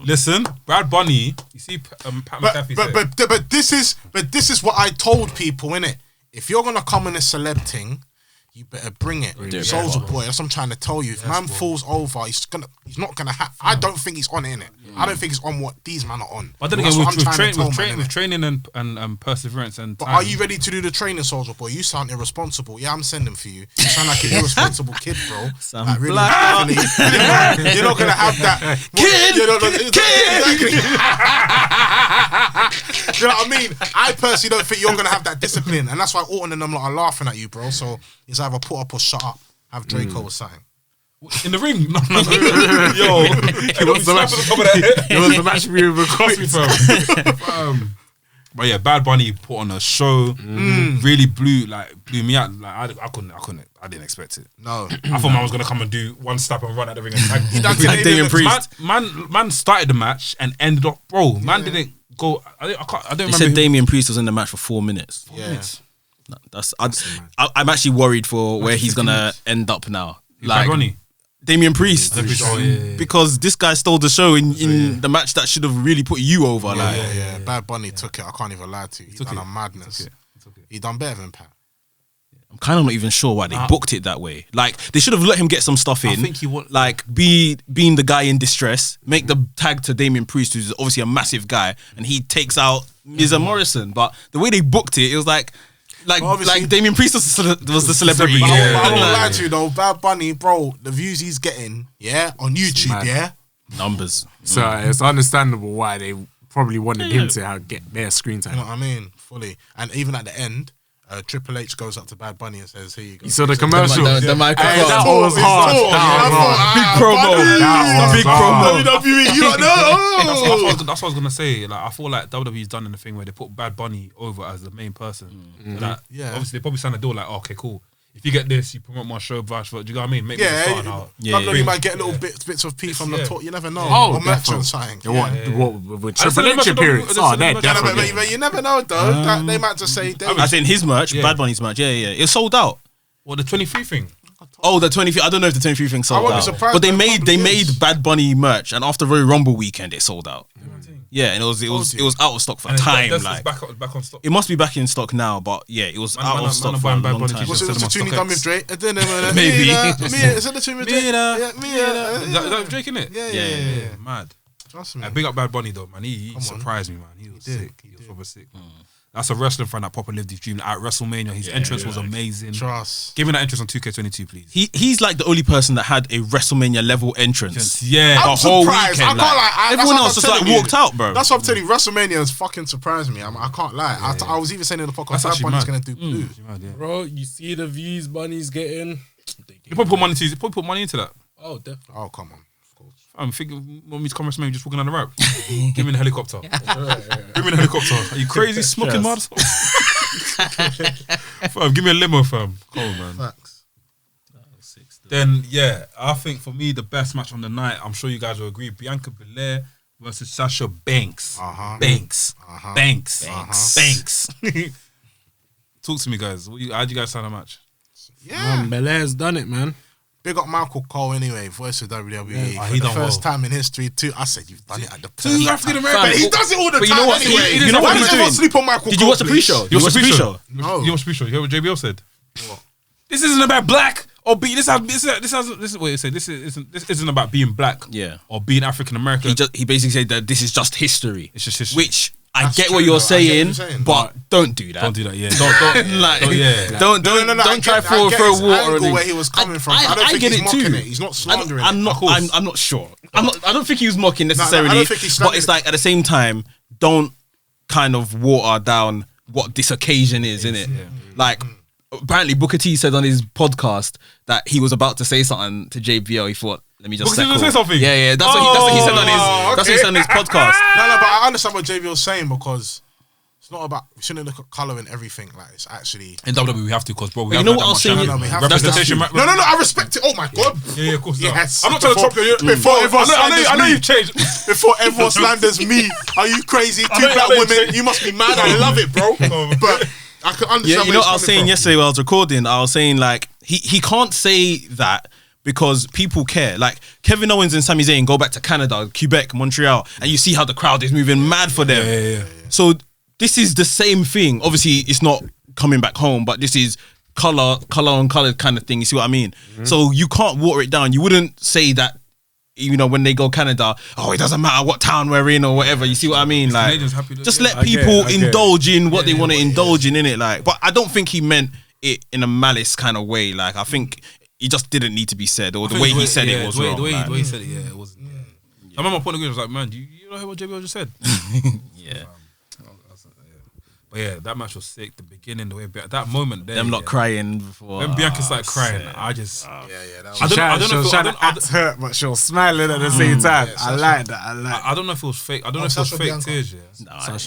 Listen, Bad Bunny. You see, Pat McAfee said. But this is what I told people, innit? If you're gonna come in a celeb thing, you better bring it. Soulja Boy, that's what I'm trying to tell you. If man falls over, he's not gonna have. I don't think he's on it, innit? I don't think he's on what these man are on. But then That's again, what I'm trying to tell man, with innit? training and perseverance and But time. are you ready to do the training, Soulja Boy? You sound irresponsible. Yeah, I'm sending for you. You sound like an irresponsible kid, bro. Sound Like, really, black. really, you're not gonna have that Kid! Exactly. You know what I mean? I personally don't think you're gonna have that discipline, and that's why Orton and them lot are laughing at you, bro. So it's either put up or shut up. Have Draco or something. in the ring. No. Yo, It was the match. It was the match we were recording. But yeah, Bad Bunny put on a show. Really blew me out. Like I didn't expect it. No, I thought man was gonna come and do one step and run at the ring and tag. He done Like Damien Priest. Man started the match and ended up, bro. Man didn't go. I don't They remember. said him. Damien Priest was in the match for 4 minutes. yeah. I'm actually worried for where he's gonna end up now. Like Ronnie. Damien Priest, Oh, yeah. because this guy stole the show in the match that should have really put you over. Like, Yeah. Bad Bunny took it. I can't even lie to you. He done a madness. He done better than Pat. I'm kind of not even sure why they booked it that way. Like, they should have let him get some stuff in. think he want- like being the guy in distress, make the tag to Damien Priest, who's obviously a massive guy, and he takes out Miz and Morrison. But the way they booked it, it was like obviously- Damien Priest was the celebrity. But Yeah. I won't lie to you though, Bad Bunny, bro, the views he's getting, on YouTube, mad. Numbers. So it's understandable why they probably wanted him to get their screen You know time. what I mean? Fully. And even at the end, Triple H goes up to Bad Bunny and says, "Here you go." You saw the commercial. The microphone. Hey, that was hard. Big promo. Big promo. WWE, you don't know. That's what I was gonna say. Like, I feel like WWE's done in the thing where they put Bad Bunny over as the main person. Like, Yeah. Obviously, they probably signed a deal like, okay, cool. If you get this, you promote my show, vice versa. Do you know what I mean? Make me a star now. You might get little bits of pee from the top. You never know. Oh, or merch or definitely. something. What with Triple I H said appearance? the- I said They're the- definitely. But you never know though. They might just say, I said his merch, Yeah. Bad Bunny's merch. Yeah. It's sold out. What, the 23 thing? Oh, the 23. I don't know if the 23 thing sold I won't be out. surprised But they when made probably is. Bad Bunny merch, and after Royal Rumble weekend, it sold out. Yeah, and it was out of stock for a And time. it's Like back on stock. it must be back in stock now, but yeah, it was out of stock for a Bad long Bunny time. t-shirts. Was it the tune he done with Drake? Maybe. Is that the tune with Drake? Is Yeah. that Drake in it? Yeah. Mad. Trust me. Big up Bad Bunny though, man. He surprised me, man. He was sick. He was proper sick. That's a wrestling fan that proper lived his dream at WrestleMania. His entrance was amazing. Trust. Give me that entrance on 2K22, please. He's like the only person that had a WrestleMania level entrance. Yeah. The I'm whole surprised. weekend. I can't lie. That's Everyone what else I'm just like telling you. walked out, bro. That's what I'm telling you. WrestleMania has fucking surprised me. I can't lie. I was even saying in the podcast, That's Bad actually Bunny's mad. gonna do blue. Bro, you see the views Bunny's getting. You probably put money into. Put money into that. Oh, definitely. Oh come on. Of course. I'm thinking, want me to come WrestleMania just walking down the road? Give me the helicopter. Give me the helicopter. Are you crazy, smoking mud? Fam, give me a limo, fam. Come on, man. Facts. Then, yeah, I think for me, the best match on the night, I'm sure you guys will agree, Bianca Belair versus Sasha Banks. Banks. Talk to me, guys. How'd you guys sign a match? Yeah. Belair's done it, man. Big up Michael Cole anyway, voice of WWE. Yeah, For he the done first well. time in history too. I said you've done it at the Two perfect African time. American. But he does it all the But time you know what? anyway. You know what Why he's does everyone doing? sleep on Michael Did Cole, you watch the please? pre-show? You watched the pre-show? No. You watched the pre-show? You hear what JBL said? What? This isn't about black or being. This is what he said. This isn't about being black. Yeah. Or being African American. He basically said that this is just history. It's just history. Which I That's get true, what you're though. I get what saying, you're saying. but don't do that. Don't do that. Yeah. Don't. Like, yeah. don't I try get- to I get throw his water angle on it. where he was coming from. I don't think get he's it mocking too. it. He's not slandering I'm it. not. Of course. I'm not sure. I don't think he was mocking no, necessarily. I don't think he's but it's slandering like at the same time, don't kind of water down what this occasion is, innit? Like apparently Booker T said on his podcast that he was about to say something to JBL. He thought, let me just Booker T was gonna say something? Yeah. That's what he said on his. Oh, That's what he said on his podcast. No, but I understand what JB was saying because it's not about. We shouldn't look at colour and everything. Like it's actually. In WWE we have to because bro. We You have know that what I was much saying? channel. No, we have Representation. to. No, I respect it. Oh my god. Yeah, of course. Yes. I'm not trying to chop you. Before everyone I know slanders you've changed. Before everyone slanders me, are you crazy? Two know- I black know you women. changed. You must be mad. I love it, bro. But I can understand. Yeah, you where know he's what I was coming saying from. yesterday while I was recording? I was saying like he can't say that because people care. Like Kevin Owens and Sami Zayn go back to Canada, Quebec, Montreal, and you see how the crowd is moving mad for them. Yeah. So this is the same thing. Obviously, it's not coming back home, but this is color on color kind of thing. You see what I mean? So you can't water it down. You wouldn't say that. You know, when they go Canada, oh, it doesn't matter what town we're in or whatever. You see what I mean? Like, Canadians happy to- just yeah. let I get people it, I get it. indulge in what they want to indulge in it. Like, but I don't think he meant it in a malice kind of way. Like, I think it just didn't need to be said, or the way he said it was wrong. The way like. he said it, yeah, it wasn't. Yeah. I remember my point of view was like, man, you know what JBL just said? Yeah, But yeah, that match was sick. The beginning, the way that moment there, them not crying before. When Bianca started crying, I just Yeah, that was. I don't know if She'll it- try I to don't- I act don't- hurt, but she'll smiling at the same time. I like that. I don't know if it was fake. I don't know if it was Sasha fake Bianca. tears. Yeah. Nah,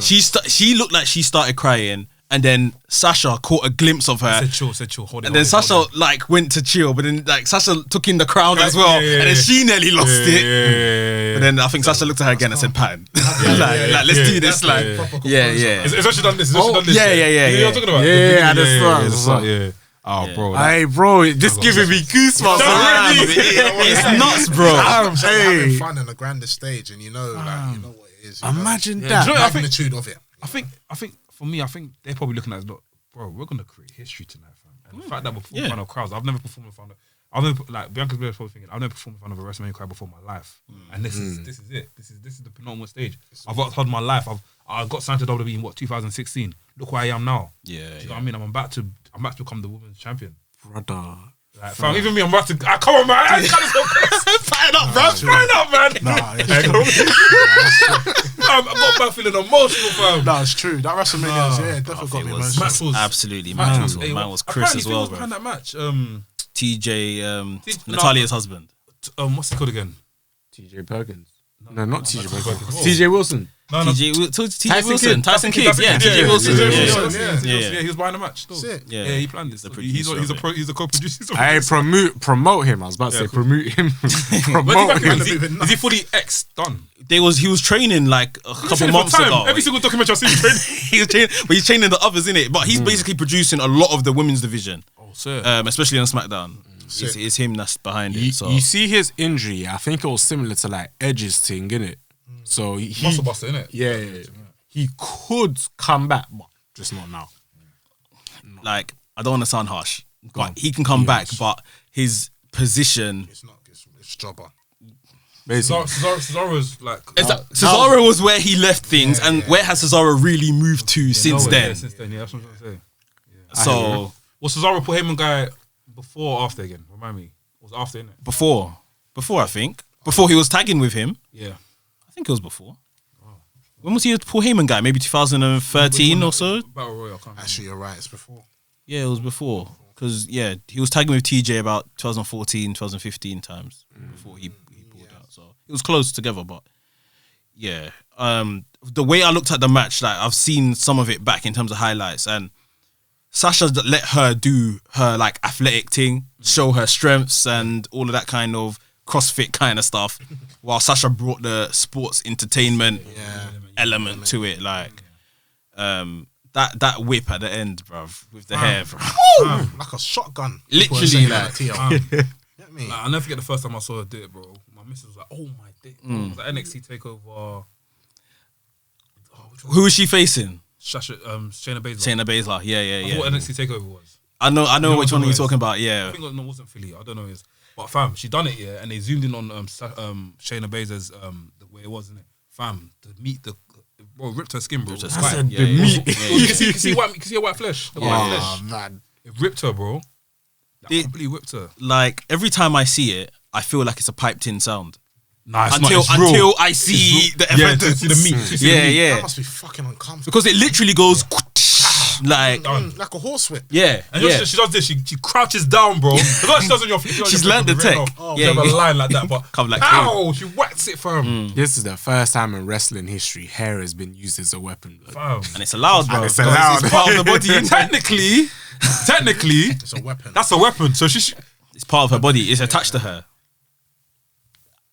she looked like she started crying, and then Sasha caught a glimpse of her. Said chill, hold it. And then Sasha like went to chill, but then like Sasha took in the crowd as well, yeah, and then yeah. she nearly lost it. Yeah. But then I think Sasha looked at her again and said, "Pattern, like let's do this." Like, yeah. It's actually done this. It's actually done this. yeah. You know what I'm talking about? Yeah, at the start. Yeah. Oh, bro. Hey, bro, this giving me goosebumps already. It's nuts, bro. Having Hey, fun on the grandest stage, and you know what it is. You know, imagine Do that. you know, I think magnitude of it. I think for me, I think they're probably looking at it, look, bro, we're gonna create history tonight, fam. And the fact that we're performing in front of crowds, I've never performed in front of. I've never like Bianca's probably thinking I've never performed in front of a WrestleMania crowd before in my life, and this is it. This is the penultimate stage. I've worked hard my life. I got signed to WWE in 2016. Look where I am now. Yeah, Do you know what I mean? I'm about to become the women's champion. Brother. Like, fam, even me, I'm about to. Come on, man! I Fire up, bro! Fire up, man! Nah, it's true. I got back feeling emotional, fam. No, it's true. That WrestleMania, definitely got me emotional. Match was Absolutely, match man. was- Mine was Chris as well, Apparently, bro. that match. TJ, no. Natalia's husband. What's it called again? TJ Perkins. No, not TJ Perkins. Perkins. TJ Wilson. No, TJ Wilson. Kidd. Tyson Kidd. Yeah, TJ Wilson. Yeah, he was behind the match. Still. Sick. Yeah. Yeah, he planned this. The He's producer of it. he's a co-producer. Hey, promote him. I was about to say promote him. Where's he Promote back in? him. Is he fully X done? He was training like a couple months ago. Every single documentary I've seen, he's training. He was training, but he's training the others in it. But he's basically producing a lot of the women's division. especially on SmackDown. It's him that's behind it. So You see his injury. I think it was similar to like Edge's thing, innit? So he Muscle buster, innit? Yeah. He could come back, but just not now. like, I don't want to sound harsh, but he can come back. But his position, It's jobber. Cesaro's like Cesaro was where he left things, and where has Cesaro really moved to since then? Since then, that's what I'm trying to say. So Was Cesaro put him and guy before or after again? Remind me. It was after, innit? before I think before he was tagging with him, Yeah. I think it was before. When was he a Paul Heyman guy? Maybe 2013 or so. Battle Royale. I can't remember. Actually, you're right. It's before. Yeah, it was before. Because, yeah, he was tagging with TJ about 2014, 2015 times before he pulled out. So it was close together, but yeah. The way I looked at the match, like I've seen some of it back in terms of highlights, and Sasha let her do her like athletic thing, show her strengths and all of that kind of CrossFit kind of stuff, while Sasha brought the sports entertainment element to it, like that whip at the end, bruv, with the hair, bro. Like a shotgun. Literally, like, Get me? Like, I'll never forget the first time I saw her do it, bro. My missus was like, "Oh my dick!" It was like NXT takeover. who was she facing? Shayna Baszler. Shayna Baszler. Yeah. I thought NXT takeover was. I know which one it you're is? talking about. I Yeah, think it wasn't Philly. I don't know. But fam, she done it, yeah, and they zoomed in on Shayna Baszler's the way it was, isn't it? Fam, the meat, bro, ripped her skin, bro. Ripped her It was skin. white. Yeah, yeah. You can see her white flesh. The white flesh. Oh, man. It ripped her, bro. That It- completely whipped her. like every time I see it, I feel like it's a piped in sound Nah, it's until not. It's real. until I see the Yeah, evidence. to see the meat. to see the meat. Yeah. That must be fucking uncomfortable. Because it literally goes like Like a horsewhip. yeah. And she does this. She crouches down, bro. That's what she does on your. She's learned the tech. She have a line like that, but Come like ow! She whacks it, fam. This is the first time in wrestling history hair has been used as a weapon. Blood. Fam. And it's allowed, bro. it's allowed. It's part of the body. Technically, It's a weapon. that's a weapon. So she. It's part of her body. It's attached to her.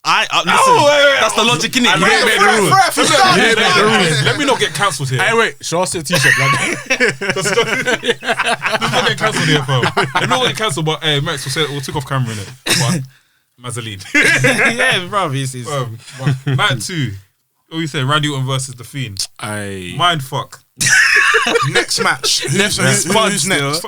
Listen, wait. that's the logic in it. I You made don't make the the rules. rules. Let me not get cancelled here. Hey, wait, show us a t-shirt, blood. Let's not get cancelled here, fam. Let me not get cancelled, but hey, Max, we'll take off camera in it. But Mazzoline. Yeah, bro. Matt 2. What you say? Randy Orton versus The Fiend. Mind fuck. Next match. Who's next?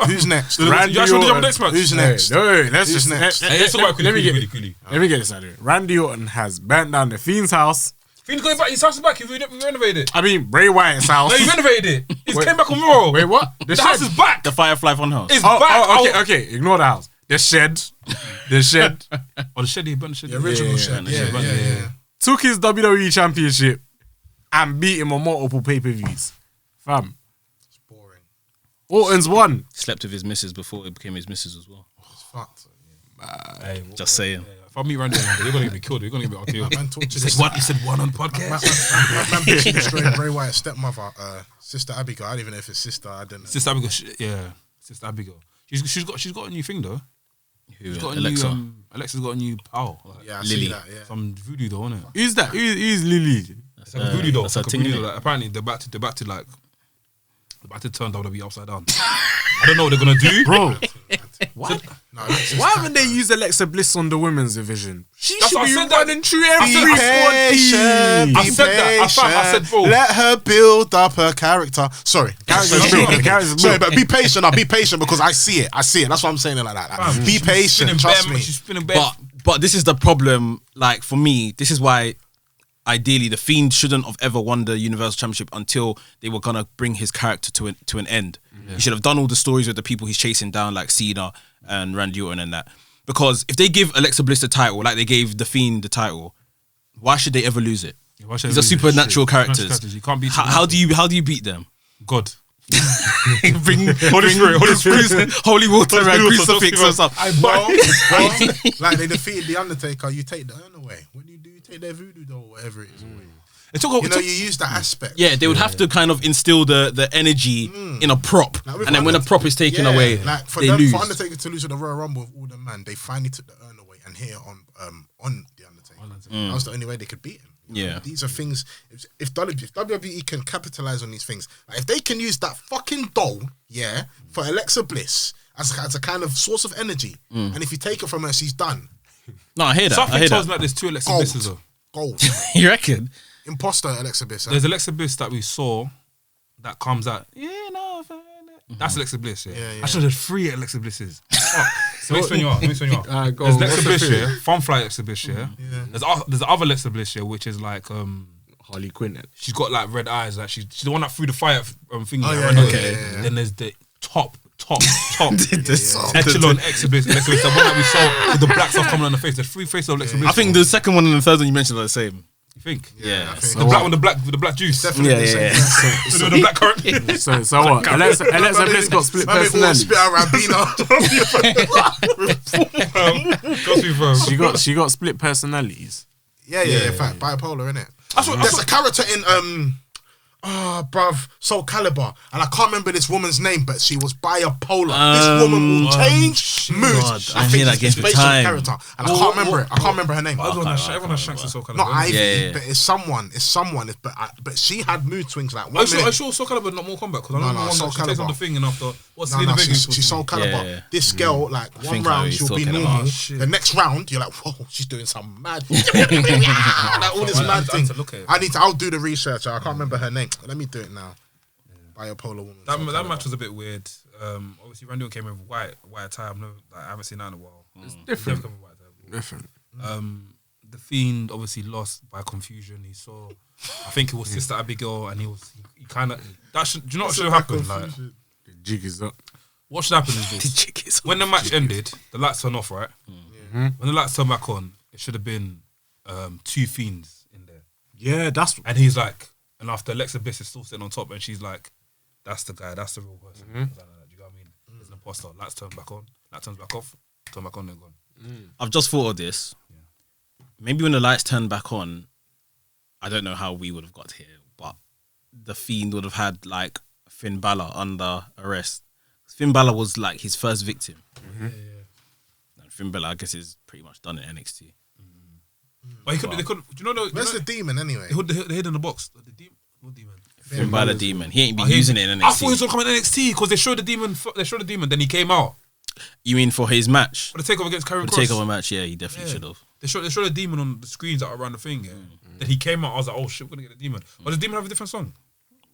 Who's next? Randy you actually want to jump next match? Who's next? No, let's Who's just next? Hey, let's talk about let me quickly. get this out of it. Randy Orton has burnt down the Fiend's house. Fiend's going back. His house is back. He renovated it. I mean, Bray Wyatt's house. No, he renovated it. He Wait. came back on Raw. Wait, what? The house is back. The Firefly Funhouse. It's back. Okay. Ignore the house. The shed. Oh, the shed. He burnt the shed. The original shit. Yeah. Took his WWE Championship and beat him on multiple pay-per-views. Fam. It's boring. Orton's won. Slept with his missus before it became his missus as well. It's fucked. Hey, Just saying. If I meet Randy, you're gonna get me killed. You're gonna get me killed. Man, talk to He this. said one on podcast. Man, bitching destroying Bray Wyatt's stepmother, Sister Abigail. I don't even know if it's sister. I don't know. Sister Abigail. Sister Abigail. She's got a new thing though. Who, She's got Alexa. a new. Alexa's got a new pal. Like, Yeah, I Lily. see that. Yeah. some voodoo doll, innit? Who's that? Who's Lily? It's like a voodoo doll. that's It's like her a thing, voodoo innit? doll. Like, apparently they're about to turn WWE upside down. I don't know what they're gonna do, Bro, What? No, why haven't they used Alexa Bliss on the women's division? She That's should what I be said that- running through I every said- squad. I said that. I said, bro. Let her build up her character. Sorry. Sorry, but be patient. Be patient because I see it. That's why I'm saying it like that. Like, be patient. Trust me. She's spinning bare. But this is the problem. Like for me, this is why ideally the Fiend shouldn't have ever won the Universal Championship until they were gonna bring his character to an end. He should have done all the stories with the people he's chasing down, like Cena and Randy Orton and that. Because if they give Alexa Bliss the title, like they gave the Fiend the title, why should they ever lose it? These are supernatural characters. You can't beat. How do you beat them? God. bring Holy Spirit. holy water and Holy water, crucifix or something. Like they defeated the Undertaker, you take the urn away. What do? You take their voodoo doll, or whatever it is. Away. You use that aspect. Yeah, they would have to kind of instill the energy in a prop, Like with and then when a prop is taken away, like for they them, lose. for Undertaker to lose at the Royal Rumble with all the man, they finally took the urn away and hit it on the Undertaker. That was the only way they could beat him. Yeah. These are things. If WWE can capitalize on these things, like if they can use that fucking doll, for Alexa Bliss as a kind of source of energy. And if you take it from her, she's done. No, I hear that. Something I hear tells me that. that there's 2 Alexa Blisses though. Gold. You reckon? Imposter Alexa Bliss. There's Alexa Bliss that we saw that comes out. That's Alexa Bliss, yeah. Actually, there's 3 Alexa Blisses. Let me explain you out. There's Alexa Bliss, yeah. Funfly Alexa Bliss, yeah. There's the other Alexa Bliss, yeah, which is like Harley Quinn. she's got like red eyes, like she's the one that threw the fire thing. Then there's the top echelon Alexa Bliss, the one that we saw with the black stuff coming on the face. There's 3 faces of Alexa Bliss. I think the second one and the third one you mentioned are the same. You think? Yeah. The black one, with the black juice. Definitely the same. With the black currant. So what? Alexa Bliss got split personality. Spit out Rambino. She got split personalities. Yeah. In fact, bipolar, innit? There's a character in bruv, Soul Calibur, and I can't remember this woman's name, but she was bipolar. This woman will change moods. I hear that it's against based the on time. character, and I can't remember it. I can't remember her name. Everyone has Shanks and Soul Calibur. Not Ivy, Yeah. but it's someone. But she had mood swings like Are one you minute. sure Soul Calibur not more combat? Because I know No, one Soul that she takes on Calibur. the thing and after what's No, Selena Vega? she's Soul Calibur. Yeah. This girl, like one think I know round, who she'll you're be talking normal. about. Shit. The next round, you're like, whoa, she's doing some mad. Like all this mad thing. I'll do the research. I can't remember her name. Let me do it now. Bipolar woman. That match was a bit weird. Obviously, Randy Orton came in with white attire. I haven't seen that in a while. It's different. Different. The Fiend obviously lost by confusion. He saw, I think it was Sister Abigail, and he kind of. Do you know what should have happened? Like, The jig is up. what should happen is this: when the match ended, the lights turned off, right? When the lights turned back on, it should have been 2 Fiends in there. Yeah, that's And he's like, and after Alexa Bliss is still sitting on top, and she's like, that's the guy, that's the real person. Do you know what I mean? There's an imposter. Lights turn back on, light turns back off, turn back on, they're gone. I've just thought of this. Maybe when the lights turned back on, I don't know how we would have got here, but the Fiend would have had like Finn Balor under arrest. Finn Balor was like his first victim. And Finn Balor, I guess, is pretty much done in NXT. But they could. Do you know Where's the demon anyway? They hid in the box. The demon. What demon? Finn Balor demon. He ain't been using it in NXT. I thought he was gonna come in NXT because they showed the demon. Then he came out You mean for his match? for the takeover against Karrion For the Kross. takeover match, yeah, he definitely should have. They showed the demon on the screens that are around the thing. Yeah. Then he came out. I was like, oh shit, we're gonna get the demon. But the demon have a different song.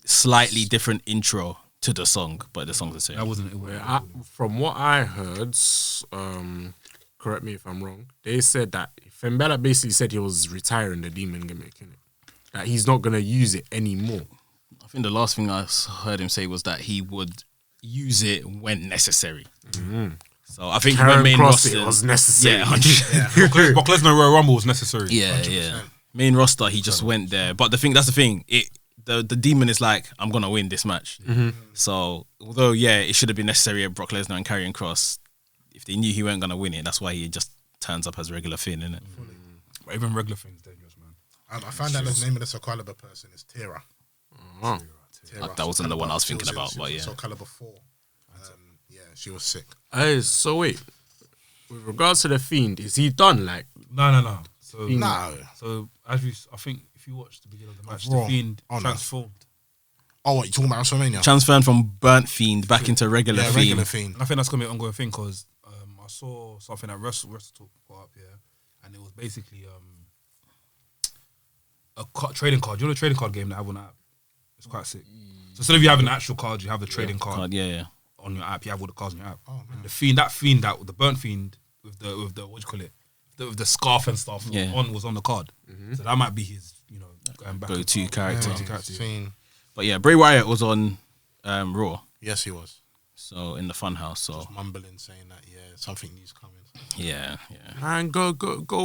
Slightly different intro to the song, but the song's the same. That wasn't it. from what I heard, correct me if I'm wrong, they said that Finn Balor basically said he was retiring the demon gimmick, innit? That he's not gonna use it anymore. I think the last thing I heard him say was that he would use it when necessary. So I think Karrion when main Kross, roster it was necessary. Yeah, 100. Brock Lesnar Royal Rumble was necessary. Yeah. Main roster, he just went there. But that's the thing. The demon is like, I'm gonna win this match. So although it should have been necessary at Brock Lesnar and Karrion Kross, if they knew he weren't gonna win it, that's why he just turns up as regular Finn, innit? But even regular things dangerous, man. I found out the name of the Soul Calibur person is Tara. That wasn't the one I was thinking about, but yeah. Soul Calibur 4. She was sick. Hey, so wait, with regards to the Fiend, is he done? Like, No. So No. I think if you watch the beginning of the match, Raw. the Fiend Oh, no. transformed. Oh, what, you talking about WrestleMania? Transferring from burnt Fiend back into regular Yeah, Fiend. regular Fiend. And I think that's gonna be an ongoing thing because I saw something that Wrestle Talk put up, and it was basically a trading card. You know the trading card game that I have on the app? It's quite sick. So instead of you having an actual card, you have the trading card Yeah. on your app. You have all the cards on your app. Oh, and the burnt Fiend with the what do you call it? With the scarf and stuff was on the card. So that might be his, going back Go-to character. Fiend. But yeah, Bray Wyatt was on Raw, Yes, he was. so in the Funhouse. So Mumbling, saying that, something new's coming. yeah. man, go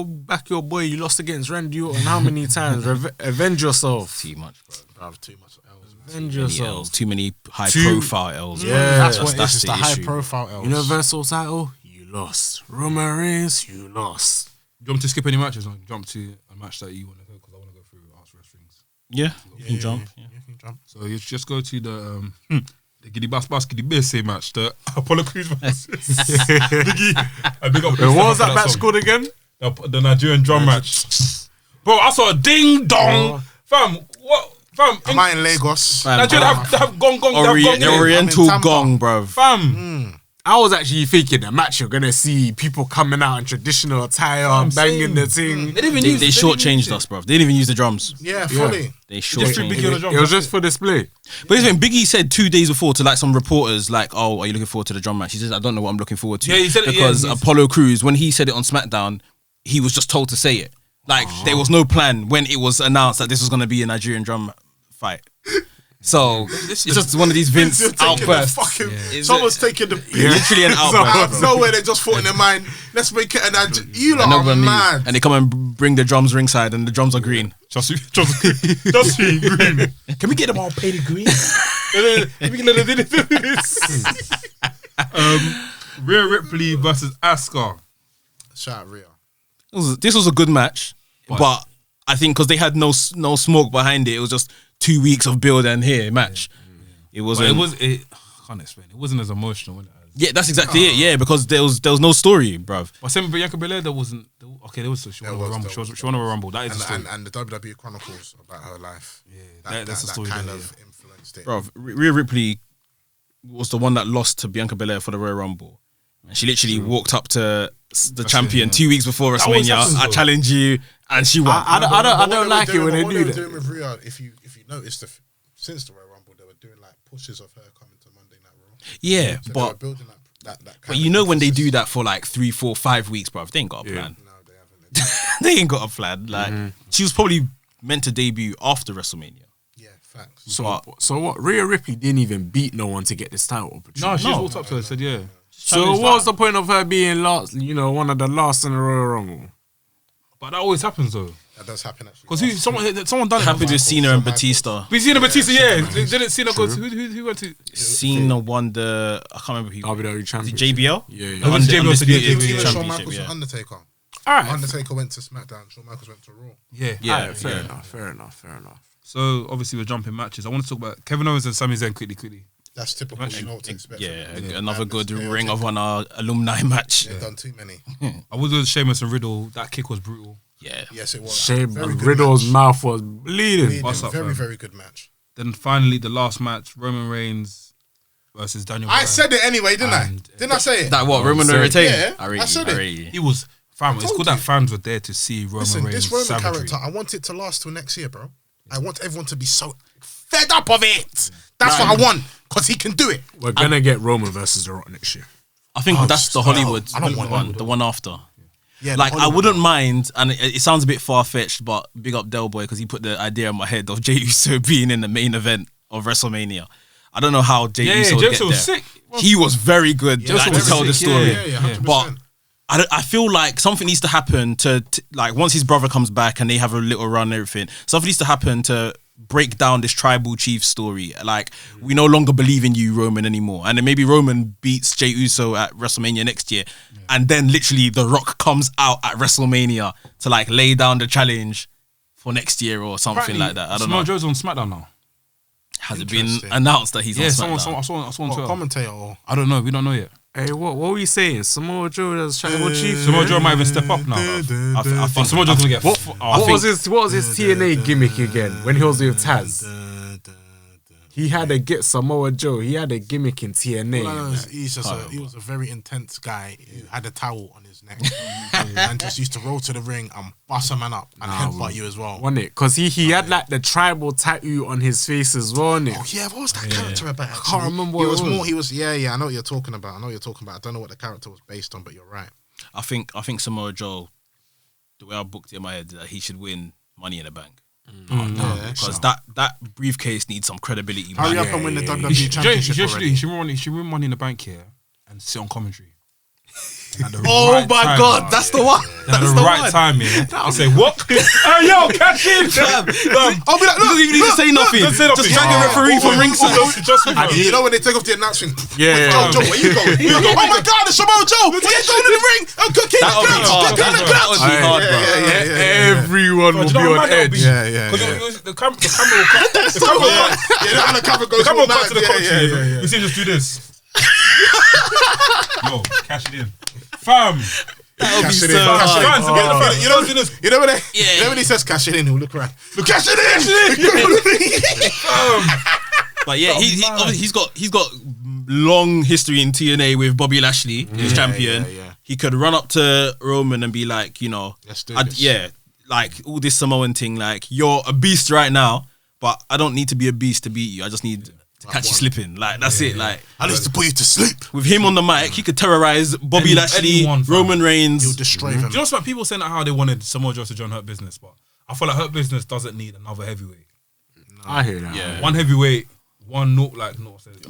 back your boy. You lost against Randy Orton how many times? Avenge yourself. Too much, bro. I have too much L's, man. Avenge Many yourself. L's, too many high-profile L's. Yeah, That's what it is. that's It's the the high issue. profile L's. Universal title, you lost. Roman Reigns, you lost. Do you want me to skip any matches or jump to a match that you want to go? Because I want to go through Ask Wrestlings. Yeah, you can jump. Yeah. You can jump. So you just go to the Giddy Bass Giddy Bears match, the Apollo Crews versus Biggie. What was that match called again? The Nigerian drum match. Bro, I saw a ding dong. Fam, what? Fam, Am I in Lagos? Nigeria have gong. Oriental I'm in Tampa. gong, bruv. Fam, I was actually thinking the match you're gonna see people coming out in traditional attire, banging the thing. They shortchanged us, bro. They didn't even use the drums. Yeah, fully. They shortchanged. It was just for display. But listen, Biggie said 2 days before to like some reporters, like, "Oh, are you looking forward to the drum match?" He says, "I don't know what I'm looking forward to." Yeah, he said it, because Apollo Crews, when he said it on SmackDown, he was just told to say it. Like there was no plan when it was announced that this was going to be a Nigerian drum fight. So it's just one of these Vince outbursts. Someone's taking the literally an outburst. Out of nowhere, they just thought in their mind, let's make it an You lot are mad. And they come and bring the drums ringside, and the drums are green. Just green. Can we get them all painted green? Rhea Ripley versus Asuka. Shout out Rhea. This was a good match, but I think because they had no smoke behind it, it was just 2 weeks of build and here match. It wasn't. I can't explain. It wasn't as emotional. Was it? Yeah, that's exactly it. Yeah, because there was no story, bruv. But same with Bianca Belair, there wasn't. Okay, there was. She won a Rumble. She won a Rumble. That is the story. And the WWE Chronicles about her life. Yeah, that's the story. That kind of influenced it. Bruv, Rhea Ripley was the one that lost to Bianca Belair for the Royal Rumble. And she literally walked up to the champion 2 weeks before WrestleMania. I challenge you, and she won. I don't like it when they do that. Doing with Rhea, if you noticed, since the Royal Rumble, they were doing like pushes of her coming to Monday Night Raw. Yeah, so but building that but you know when they do that for like 3, 4, 5 weeks, bruv, they ain't got a plan. No, they haven't. They ain't got a plan. Like she was probably meant to debut after WrestleMania. Yeah, facts. So what? Rhea Ripley didn't even beat no one to get this title. No, she walked up to her and said, yeah. So what was the point of her being last? You know, one of the last in the Royal Rumble. But that always happens though. That does happen actually. Because someone done it. Happened with Cena and Batista. We Cena Batista, yeah. Didn't Cena go to who went to? Cena won the I can't remember who. WWE Championship. JBL? Yeah. Oh, JBL said Shawn Michaels and Undertaker. All right. Undertaker went to SmackDown. Shawn Michaels went to Raw. Yeah. Fair enough. So obviously we're jumping matches. I want to talk about Kevin Owens and Sami Zayn quickly. That's typical. You know what to expect. Yeah, another good Ring of Honor alumni match. They've done too many. I was with Sheamus and Riddle. That kick was brutal. Yeah. Yes, it was. Riddle's mouth was bleeding. Very good match. Then finally the last match, Roman Reigns versus Daniel Bryan. I said it anyway, didn't I? Didn't I say it? That what, Roman retain? Yeah, I said it. He was it's good that fans were there to see Roman Listen, Reigns. this Roman savagery. character, I want it to last till next year, bro. I want everyone to be so fed up of it. That's what I want, because he can do it. We're gonna get Roman versus The Rock next year. I think that's the Hollywood one, the one after. Yeah, like I wouldn't mind, and it sounds a bit far fetched, but big up Del Boy because he put the idea in my head of Jey Uso being in the main event of WrestleMania. I don't know how Jey Uso would get there. Was sick. He was very good to tell the story. Yeah, 100%. But I feel like something needs to happen to like once his brother comes back and they have a little run and everything. Something needs to happen to break down this tribal chief story. Like we no longer believe in you, Roman, anymore. And then maybe Roman beats Jey Uso at WrestleMania next year, and then literally The Rock comes out at WrestleMania to like lay down the challenge for next year or something like that. I don't know. Samoa Joe's on SmackDown now. Has it been announced that he's on SmackDown? I saw on Twitter. Commentator or I don't know. We don't know yet. Hey, what were you saying? Samoa Joe as tribal chief? Samoa Joe might even step up now. I think Samoa Joe's gonna get. What was his TNA gimmick again when he was with Taz? He had to get Samoa Joe. He had a gimmick in TNA. He was a very intense guy. He had a towel on his neck and just used to roll to the ring and bust a man up and headbutt you as well. Wasn't it? Because he had like the tribal tattoo on his face as well, wasn't it? Oh yeah, what was that character about? I can't remember what it was. More. He was I know what you're talking about. I don't know what the character was based on, but you're right. I think Samoa Joe, the way I booked it in my head, that he should win Money in the Bank. Because that briefcase needs some credibility. Hurry up and win the WWE Championship already. He should win Money in the Bank here and sit on commentary. Oh my God, that's the one. At the right time, yeah. I'll say, what? Hey, yo, catch in! I'll be like, look, you need to say nothing. Just drag a referee from ringside. You know when they take off the announcement? Yeah. Joe, where you going? Oh my God, it's Samoa Joe! What are you doing in the ring? I'm cooking. That would be hard, bro. Everyone will be on edge. Because the camera will cut. The camera goes to the commentary. We see just do this. Yo, cash it in. Fam. That would be so hard. You know when he says cash it in, he'll look around. Cash it in! But yeah, he's got long history in TNA with Bobby Lashley, who's champion. yeah. He could run up to Roman and be like, you know, Let's do this. yeah, like all this Samoan thing, like you're a beast right now, but I don't need to be a beast to beat you. I just need to catch you slipping. Like that's it. Like I need to put you to sleep. with him on the mic, he could terrorize Bobby Lashley, anyone, fam. Roman Reigns. He'll destroy them. Do you know what people saying how they wanted Samoa Joe to join Hurt Business, but I feel like Hurt Business doesn't need another heavyweight. I hear that. Yeah. One heavyweight, one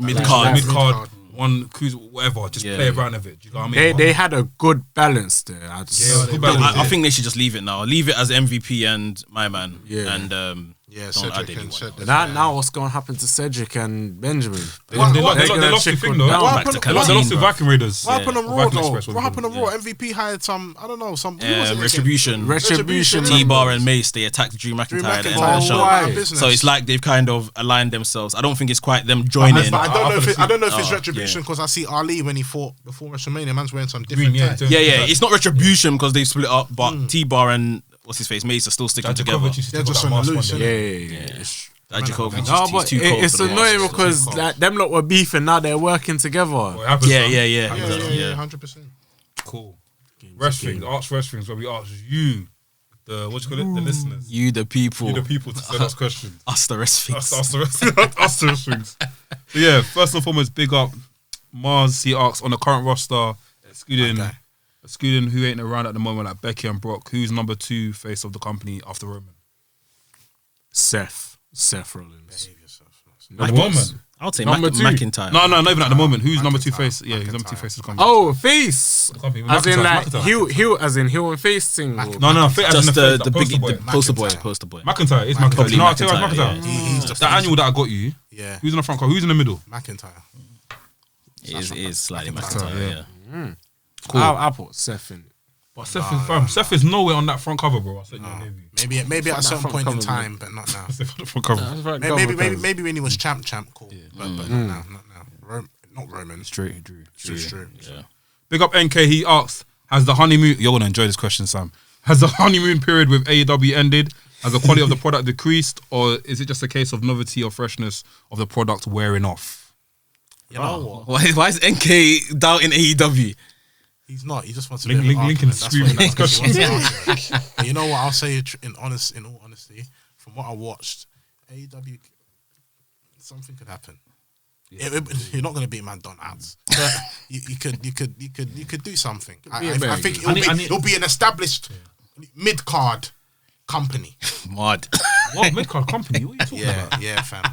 mid-card, one cruise, whatever. Just play around with it. Do you know what I mean? They had a good balance there. I'd say. good balance. I think they should just leave it now. Leave it as MVP and my man. Yeah. And Yeah, don't Cedric add and anyone. Cedric. Now what's going to happen to Cedric and Benjamin? They lost the trickle thing though. down. Back to They Canteen, lost to bro. Viking Raiders. What happened on Raw Viking though? Express, What happened on Raw? MVP hired some, I don't know, some who was it again? Retribution. Retribution. T-Bar and Mace, they attacked Drew McIntyre at the end of the show. Why? So it's like they've kind of aligned themselves. I don't think it's quite them joining. But I don't know if it's Oh, retribution because I see Ali when he fought before WrestleMania. Man's wearing some Green, different ties. Yeah, it's not retribution because they've split up, but T-Bar and what's his face, Mace are still sticking together. They're just on the loose. Yeah. Djokovic, No, he's but too cold it's for the annoying Masters. because like, them lot were beefing, now they're working together. Yeah. Yeah, Exactly, 100%. Cool. Wrestling, Arch Wrestlings, where we ask you, the the listeners, You the people, to send us questions. us the rest Us the wrestlings. So yeah, first and foremost, big up Mars. He asks on the current roster, excluding who ain't around at the moment, like Becky and Brock, who's number 2 face of the company after Roman? Seth Rollins. At the moment. I would say Number 2. McIntyre. No, not even at the moment. Who's number 2 face? Yeah, who's number 2 face of the company? Oh, face. company. As in McIntyre, like McIntyre. heel, as in heel and face thing. No, Just as in the face, big like, poster boy. McIntyre is McIntyre. Probably No, I'll tell you what, McIntyre, McIntyre. He's just That annual that I got you. Yeah, Who's in the front cover? Who's in the middle? McIntyre. It is slightly McIntyre. Yeah. Cool. I put Seth in. But Seth is nowhere on that front cover, bro. I said Maybe at a certain front point in cover, time, but not now. front cover. Maybe when he was champ, cool. But not now. Not Roman. Straight Drew. Yeah. Big up NK. He asks, has the honeymoon? You're gonna enjoy this question, Sam. Has the honeymoon period with AEW ended? Has the quality of the product decreased, or is it just a case of novelty or freshness of the product wearing off? You know what? Why is NK doubting AEW? He's not. He just wants to Lincoln screaming that discussion. You know what? I'll say in all honesty, from what I watched, AEW, something could happen. You're not going to beat man Don Outs, but you could do something. I think it'll be an established mid card company. Mad. What mid-card company? What are you talking about? Yeah, fam.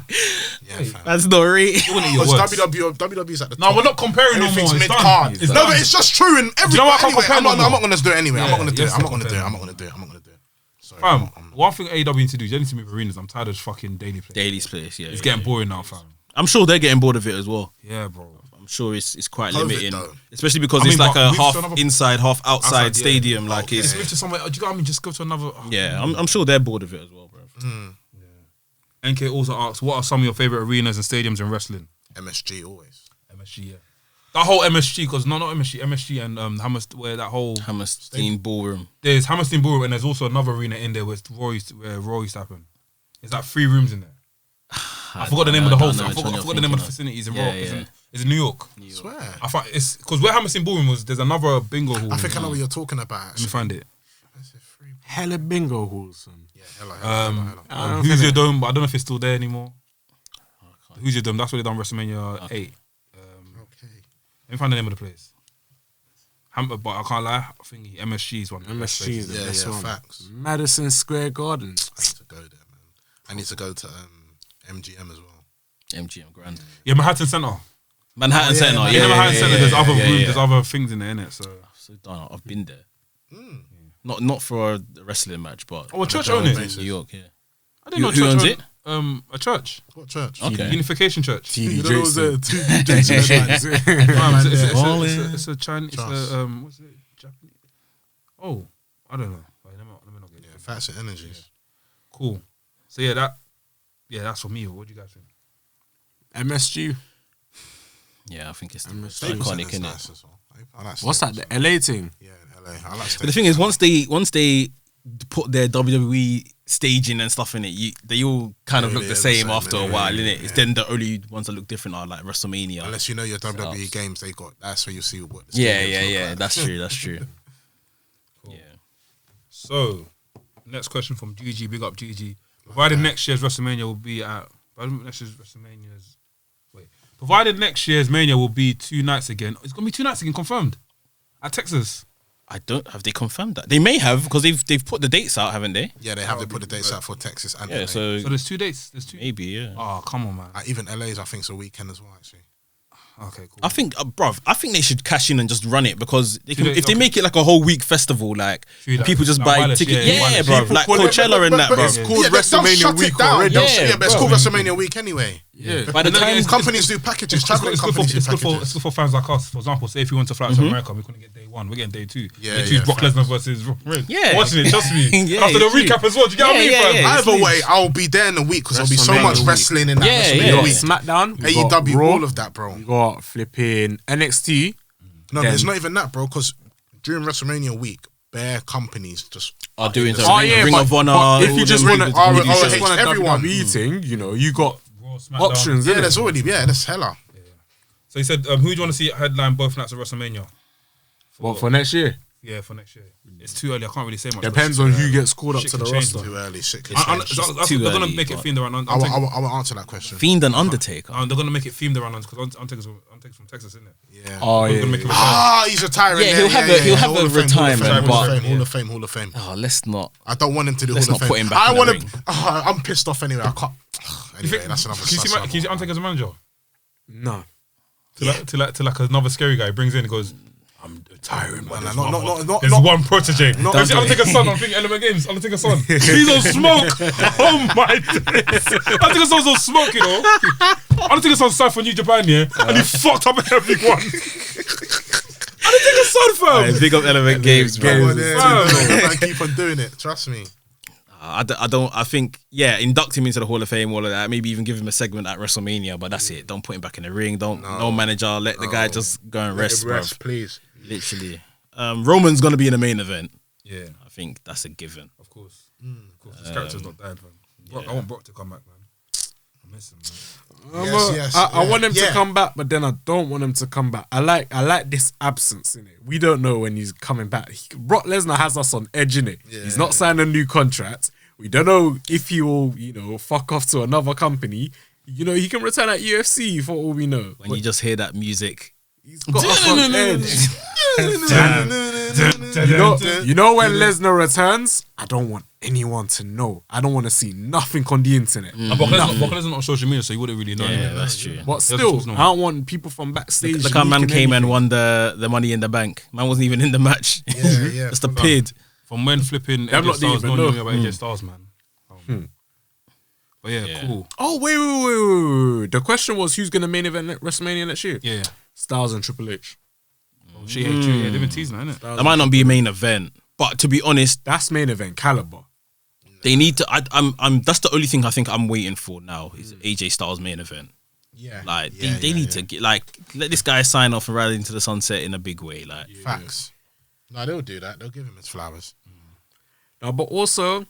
That's not right. Because WWE's at the top. No, we're not comparing no more. Everything's It's mid done. card. It's No, done. but it's just true in every. you know what I can't Anyway, compare I'm no not more? going to do it anyway. I'm not going to do yes, it. I'm not going to compare do it. no I'm not more. going to do it. I'm not going to do it. Sorry. Fam, one thing AEW need to do is they need to move arenas. I'm tired of fucking daily play. Daily's place, yeah. It's getting boring now, fam. I'm sure they're getting bored of it as well. Yeah, bro. I'm sure it's quite COVID limiting, though. especially because I mean, it's like but a move to half another- inside, half outside Outside, yeah. stadium. Like Just it's move to somewhere. Do you know what I mean? Just go to another. yeah. I'm sure they're bored of it as well, bro. NK also asks, what are some of your favorite arenas and stadiums in wrestling? MSG always. MSG, yeah. That whole MSG, because not MSG and where that whole Hammerstein Ballroom. there's Hammerstein Ballroom and there's also another arena in there where Raw used to happen. There's like 3 rooms in there. I forgot the name of the whole thing. I forgot the name of the facilities in Raw. It's in New York. I swear. I thought it's because where Hammerstein Ballroom was. There's another bingo hall. I think I know what you're talking about. Let me find it. Hella bingo halls. Yeah, hello. Who's Your Dome? But I don't know if it's still there anymore. Who's Your Dome? That's where they done WrestleMania 8. Okay. Let me find the name of the place. But I can't lie. I think MSG is one. Of the best MSG places. is the best one. Facts. Madison Square Garden. I need to go there, man. I need to go to MGM as well. MGM Grand. Yeah, Manhattan Center. Manhattan Center. Yeah, Manhattan Center. There's other rooms. There's other things in there, innit? So. So done. I've been there. Not for a wrestling match, but Oh, a church owned it. New York. Yeah. I didn't know Who church owns owned- it? A church. What church? Okay. Unification Church. TD There was a Jason. TD Jason. It's a Chinese. Trust. What's it? Japanese. Oh, I don't know. Let me not get it. Facts and energies. Cool. So that's for me. What do you guys think? MSG. Yeah, I think it's I'm iconic, Center's innit? nice as well. I like What's that? Staples. The LA thing. Yeah, in LA. I like But the thing is, once they put their WWE staging and stuff in it, they all kind of look the same after a while, innit? It's then the only ones that look different are like WrestleMania. Unless you know your WWE games, that's where you see what. The Yeah. That's true. Cool. Yeah. So, next question from GG. Big up GG. Provided next year's WrestleMania will be at. Provided next year's Mania will be 2 nights again. It's gonna be 2 nights again, confirmed. At Texas. Have they confirmed that? They may have, because they've put the dates out, haven't they? Yeah, they have. They put the dates out for Texas and LA. So there's 2 dates. There's 2. Maybe, yeah. Oh, come on, man. Even LA's, I think, is a weekend as well. Actually. Okay, cool. I think, I think they should cash in and just run it, because if they make it like a whole week festival, like people just buy tickets. Yeah, bro. Like Coachella and that, bro. It's called WrestleMania week already. Yeah, but it's called WrestleMania week anyway. Yeah. By the time companies do packages, traveling companies do packages. It's good for fans like us. For example, say if you want to fly to America, we couldn't get day 1. We're getting day 2. Day 2 is Brock Lesnar versus Rollins. Yeah. Watching it, trust me. Yeah, After the recap as well. Do you get what I mean, fam? Either way, I'll be there in the week because there'll be so much wrestling in that WrestleMania week. SmackDown, AEW, all of that, bro. You got flipping NXT. No, it's not even that, bro, because during WrestleMania week, bare companies just are doing Ring of Honor. If you just want to everyone meeting, you got options. Yeah, there's already that's hella. So he said, who do you want to see headline both nights of WrestleMania? For next year? Yeah, for next year. It's too early. I can't really say much. Depends on who gets called up to the roster. Too early. They're going to make it themed around. I will answer that question. Fiend and Undertaker. They're going to make it themed around because Undertaker's from Texas, isn't it? Yeah. Oh, yeah. He's retiring. Yeah, he'll have a retirement. Hall of Fame. Oh, let's not. I don't want him to do Hall of Fame. Let's not put him back in the ring. I'm pissed off anyway. I can't. Anyway, that's another. Can you see Undertaker as a manager? No. To like another scary guy. He brings in and goes, I'm retiring, but there's one protege. There's Undertaker's son. I'm thinking Element Games. Undertaker's son. He's on smoke. Oh my days. Undertaker's son's on smoke, you know. Undertaker's son signed for New Japan, and he fucked up everyone. Undertaker's son, fam. Big up Element Games, bro. Keep on doing it. Trust me. I think, induct him into the Hall of Fame, all of that. Maybe even give him a segment at WrestleMania, but that's it. Don't put him back in the ring. No manager. Let the guy just go and rest, bro. Please. Literally. Roman's going to be in the main event. Yeah. I think that's a given. Of course. His character's not dead, man. I want Brock to come back, man. I miss him, man. I want him to come back, but then I don't want him to come back. I like this absence in it. We don't know when he's coming back. Brock Lesnar has us on edge in it. Yeah. He's not signed a new contract. We don't know if he will, fuck off to another company. He can return at UFC for all we know. When you just hear that music, he's got us on edge. You know when Lesnar returns, I don't want anyone to know. I don't want to see nothing on the internet. Brock Lesnar's not on social media, so you wouldn't really know. Yeah, that's true. But still, I don't want people from backstage. Look how man came and won the Money in the Bank. Man wasn't even in the match. Yeah. Just appeared. From when flipping AJ Styles, no one knew about AJ Styles, man. But yeah, cool. Oh, wait. The question was who's going to main event WrestleMania next year? Yeah. Styles and Triple H. They've been teasing that, innit? That might not be a main event, but to be honest, that's main event caliber. They need to. That's the only thing I think I'm waiting for now is AJ Styles main event. Yeah, they need to get let this guy sign off and ride into the sunset in a big way. Facts. No, they'll do that. They'll give him his flowers. No, but also,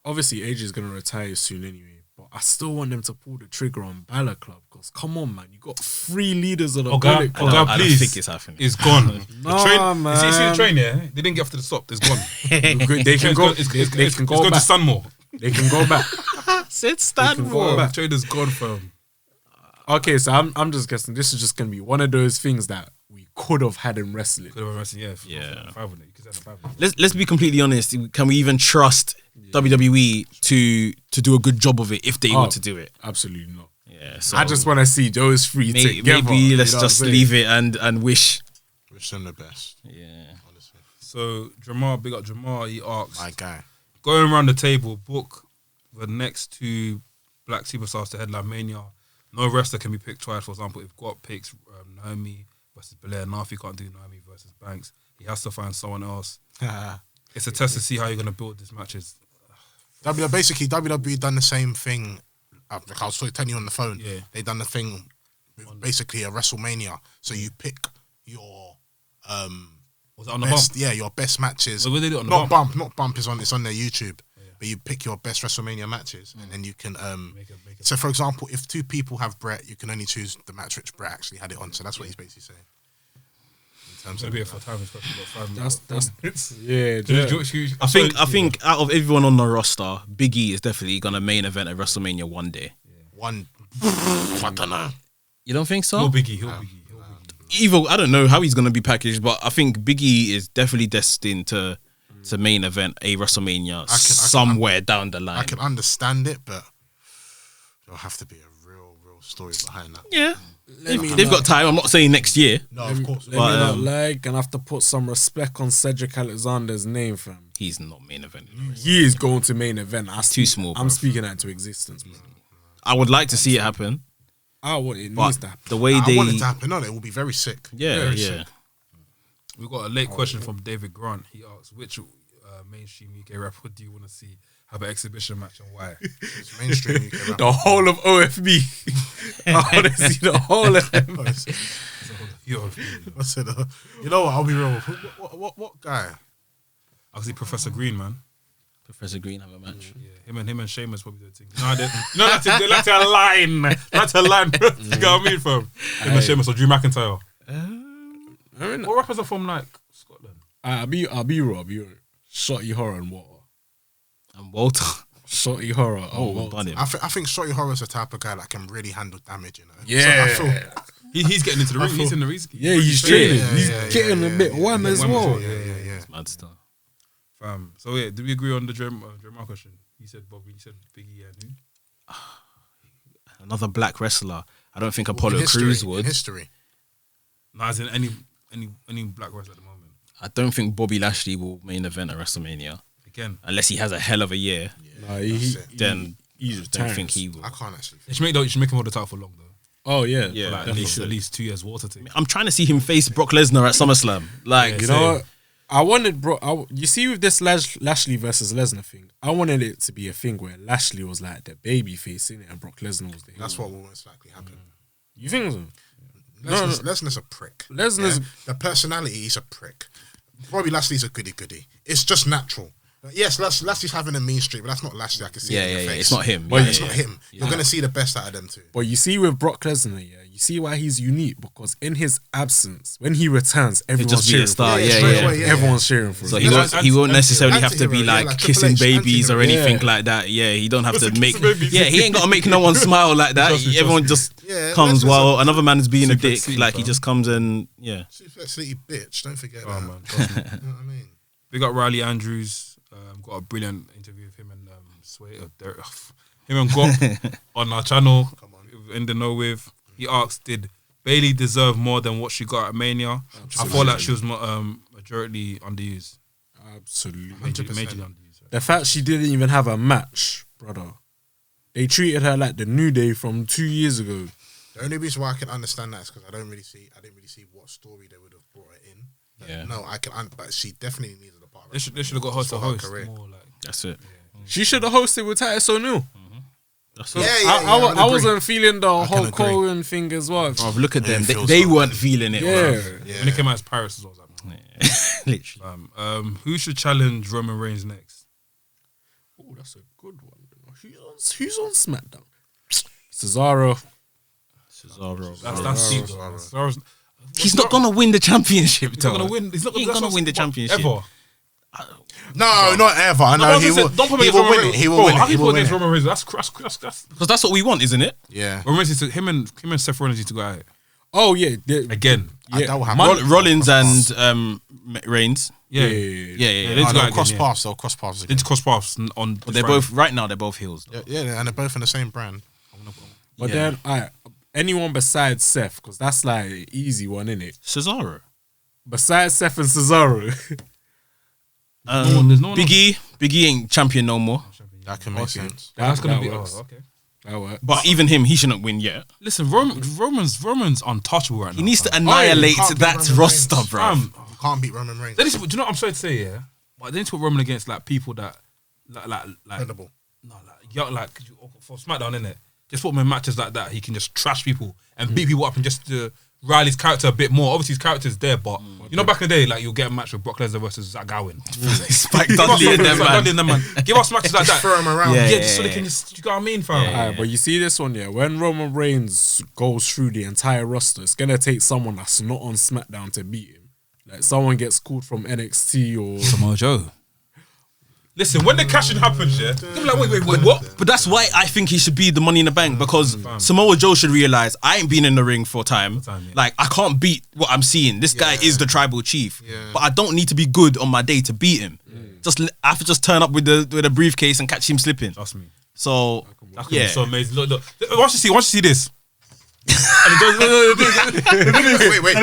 obviously AJ is gonna retire soon anyway. But I still want them to pull the trigger on Balor Club because come on, man, you got 3 leaders of the Bullet Club. I don't think it's happening. It's gone. Man. You see the train, yeah? They didn't get after the stop. It's gone. They can go. They can go back to Stanmore. They can go back. Said Stanmore. Train is gone, fam. Okay, so I'm just guessing this is just gonna be one of those things that we could have had in wrestling. Yeah. Let's be completely honest. Can we even trust WWE to do a good job of it if they were to do it? Absolutely not. Yeah, so I just want to see those 3 together. Maybe let's just leave it and wish them the best. Yeah. Honestly. So Jamar, big up Jamar. He asks, my guy, going around the table, book the next 2 black superstars to headline Mania. No wrestler can be picked twice. For example, if God picks Naomi versus Belair, Nafi can't do Naomi versus Banks. He has to find someone else. It's a test to see how you're going to build these matches. Basically, WWE done the same thing. I was telling you on the phone. Yeah. They done the thing with basically a WrestleMania. So you pick your was it on the best, bump? yeah, your best matches. What did they do on the Not bump is on. It's on their YouTube. but you pick your best WrestleMania matches, and then you can. So, for example, if 2 people have Brett, you can only choose the match which Brett actually had it on. So that's what he's basically saying. In terms of be for time, it's got 5 minutes. That's yeah. I think out of everyone on the roster, Big E is definitely gonna main event at WrestleMania one day. I don't know. You don't think so? He'll Biggie. Evil, I don't know how he's gonna be packaged, but I think Big E is definitely destined to main event a WrestleMania somewhere down the line. I can understand it, but there'll have to be a real story behind that. Yeah, they've got time. I'm not saying next year. No, of course. Let me not lie, gonna have to put some respect on Cedric Alexander's name, fam. He's not main event. He is going to main event. Too small. I'm speaking that into existence, bro. I would like to see it happen. It needs to happen. The way I want it to happen. No, it will be very sick. Yeah. We got a late question from David Grant. He asks, which mainstream UK rapper do you want to see have an exhibition match and why? It's mainstream UK rapper. The whole of OFB. I want to see the whole of them. I said, you know what? I'll be real. What guy? I'll see Professor Green, man. Professor Green have a match. Yeah, him and Sheamus probably do a thing. They like to align. Like to align. You know what I mean, fam? Him and Sheamus or Drew McIntyre. What rappers are from like Scotland? I'll be real. Shotty Horror and Water. And Walter. Shotty Horror. Bunny. I think Shotty Horror's the type of guy that can really handle damage, you know? Yeah. So I feel, He's getting into the ring. He's in the ring. Yeah, he's training. He's getting a bit wham as well. Yeah. It's mad stuff. Fam. So yeah, did we agree on the Jeremiah question? He said Bobby. He said Biggie and who? Another black wrestler. I don't think Apollo Crews would. In history. No, as in any black wrestler at the moment. I don't think Bobby Lashley will main event at WrestleMania. Again. Unless he has a hell of a year. Then I don't think he will. I can't actually. You should make him hold the title for long though. Oh yeah. Yeah, Like, at least 2 years water take. I'm trying to see him face Brock Lesnar at SummerSlam. Like, You know what? I wanted, you see with this Lashley versus Lesnar thing, I wanted it to be a thing where Lashley was like the baby face in it and Brock Lesnar was the heel. That's what will most likely happen. You think so? Lesnar's a prick. The personality, he's a prick. Bobby Lashley's a goody. It's just natural. Yes, Lashley's having a mean streak, but that's not Lashley. I can see it in your face. It's not him. It's not him. You're going to see the best out of them too. But you see with Brock Lesnar, you see why he's unique, because in his absence, when he returns, everyone's cheering for him. Everyone's cheering for him. So he won't necessarily have to be like kissing babies or anything like that. Yeah, he don't have to make. Yeah, he ain't got to make no one smile like that. Everyone just comes while another man is being a dick. Like he just comes and Suplex City bitch. Don't forget that. Man, you know what I mean? We got Riley Andrews. Got a brilliant interview with him and him and Gok on our channel. In the know with. He asked, did Bayley deserve more than what she got at Mania? I felt like she was majority underused. Absolutely. Majorly underused. The fact she didn't even have a match, brother. They treated her like the New Day from 2 years ago. The only reason why I can understand that is because I didn't really see what story they would have brought her in. Yeah. No, but she definitely needed a part. They should have got her to host more like. That's it. She should have hosted with Titus O'Neil. That's Yeah, it. I wasn't feeling the whole Hogan thing as well. Bro, look at them. They weren't feeling it. Yeah. When it came out as Paris as well. Literally. Who should challenge Roman Reigns next? Oh, that's a good one. Who's on SmackDown? Cesaro. That's deep. Cesaro's He's not gonna win the championship. He's not gonna win. He's not gonna win the championship ever. No, not ever. I know he will. Don't put He me will win it. He will win it. How He can you will put win against it. Roman Reigns? That's because that's what we want, isn't it? Yeah. Roman Reigns. Him and Seth Rollins need to go at it Oh yeah. again. That will happen. Rollins and Reigns. Yeah. Yeah. They'll cross paths. They'll cross paths. They need to cross paths on. But they're both right now. They're both heels. Yeah, and they're both in the same brand. But then, anyone besides Seth, because that's like an easy one, innit? Cesaro. Besides Seth and Cesaro. There's no one Big E ain't champion no more. That can make sense. That's gonna that be works. okay. That works. But even him, he shouldn't win yet. Listen, Roman's untouchable right now. He needs to fam. annihilate can't beat that Roman roster, Reigns. bro. You can't beat Roman Reigns. Do you know what I'm sorry to say? Yeah, but they need to put Roman against like people that like Incredible. no like for SmackDown innit? Just put him in matches like that. He can just trash people and beat people up and just Riley's character a bit more. Obviously his character's there, but you know back in the day, like you'll get a match with Brock Lesnar versus Zach Gowen. Spike Dudley and them, man. Give us matches like that. Throw him around. Yeah. Yeah, just so they can just, you know what I mean, fam? Alright, but you see this one, yeah. When Roman Reigns goes through the entire roster, it's gonna take someone that's not on SmackDown to beat him. Like someone gets called from NXT or Samoa Joe. Listen, when the cash-in happens, yeah, they'll be like, wait, what? But that's why I think he should be the Money in the Bank, because Samoa Joe should realize I ain't been in the ring for time. Like, I can't beat what I'm seeing. This guy is the tribal chief, but I don't need to be good on my day to beat him. I have to just turn up with a briefcase and catch him slipping. Trust me. So That could be so amazing. Look. Once you see this. Wait,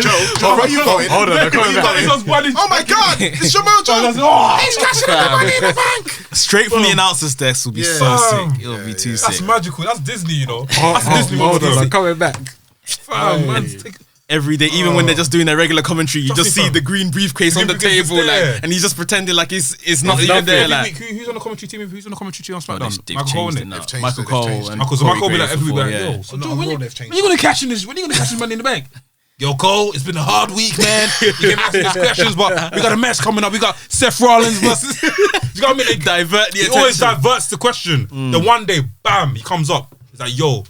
Joe, where you going? Hold on, Oh my God, it's Samoa Joe. He's cashing in the Money in the Bank. Straight from the announcer's desk will be so sick. It'll be too sick. That's magical. That's Disney, you know. That's Disney. hold on, I'm coming back. Fam, man, Every day, even when they're just doing their regular commentary, you just see the green briefcase on the table, like, and he's just pretending like it's not even there. Like, who's on the commentary team? Who's on the commentary team on SmackDown? they've Michael Cole, changed it innit? now. They've changed Michael it, Cole they've changed and Michael will be like everywhere. before, Yo, so Joe, On when Raw you they've changed gonna cash in this? When you gonna cash this money in the bank? Yo, Cole, it's been a hard week, man. You can ask these questions, but we got a match coming up. We got Seth Rollins versus. You got me? They divert the He always attention. diverts the question. Then one day, bam, he comes up. He's like, yo,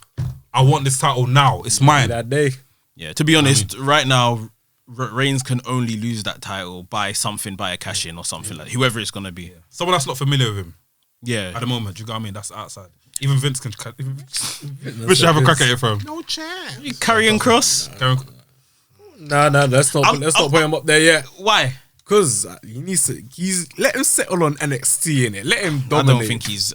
I want this title now. It's mine. That day. Yeah, to be honest, right now, Reigns can only lose that title by a cash-in or something like that. Whoever it's gonna be. Someone that's not familiar with him Yeah. at the moment. You got what I mean? That's outside. Even Vince can. Vince should have a crack at it for him. No chance. Karrion Kross. Nah, let's not put him up there yet. Why? Because he's let him settle on NXT in it. Let him I dominate. don't think he's.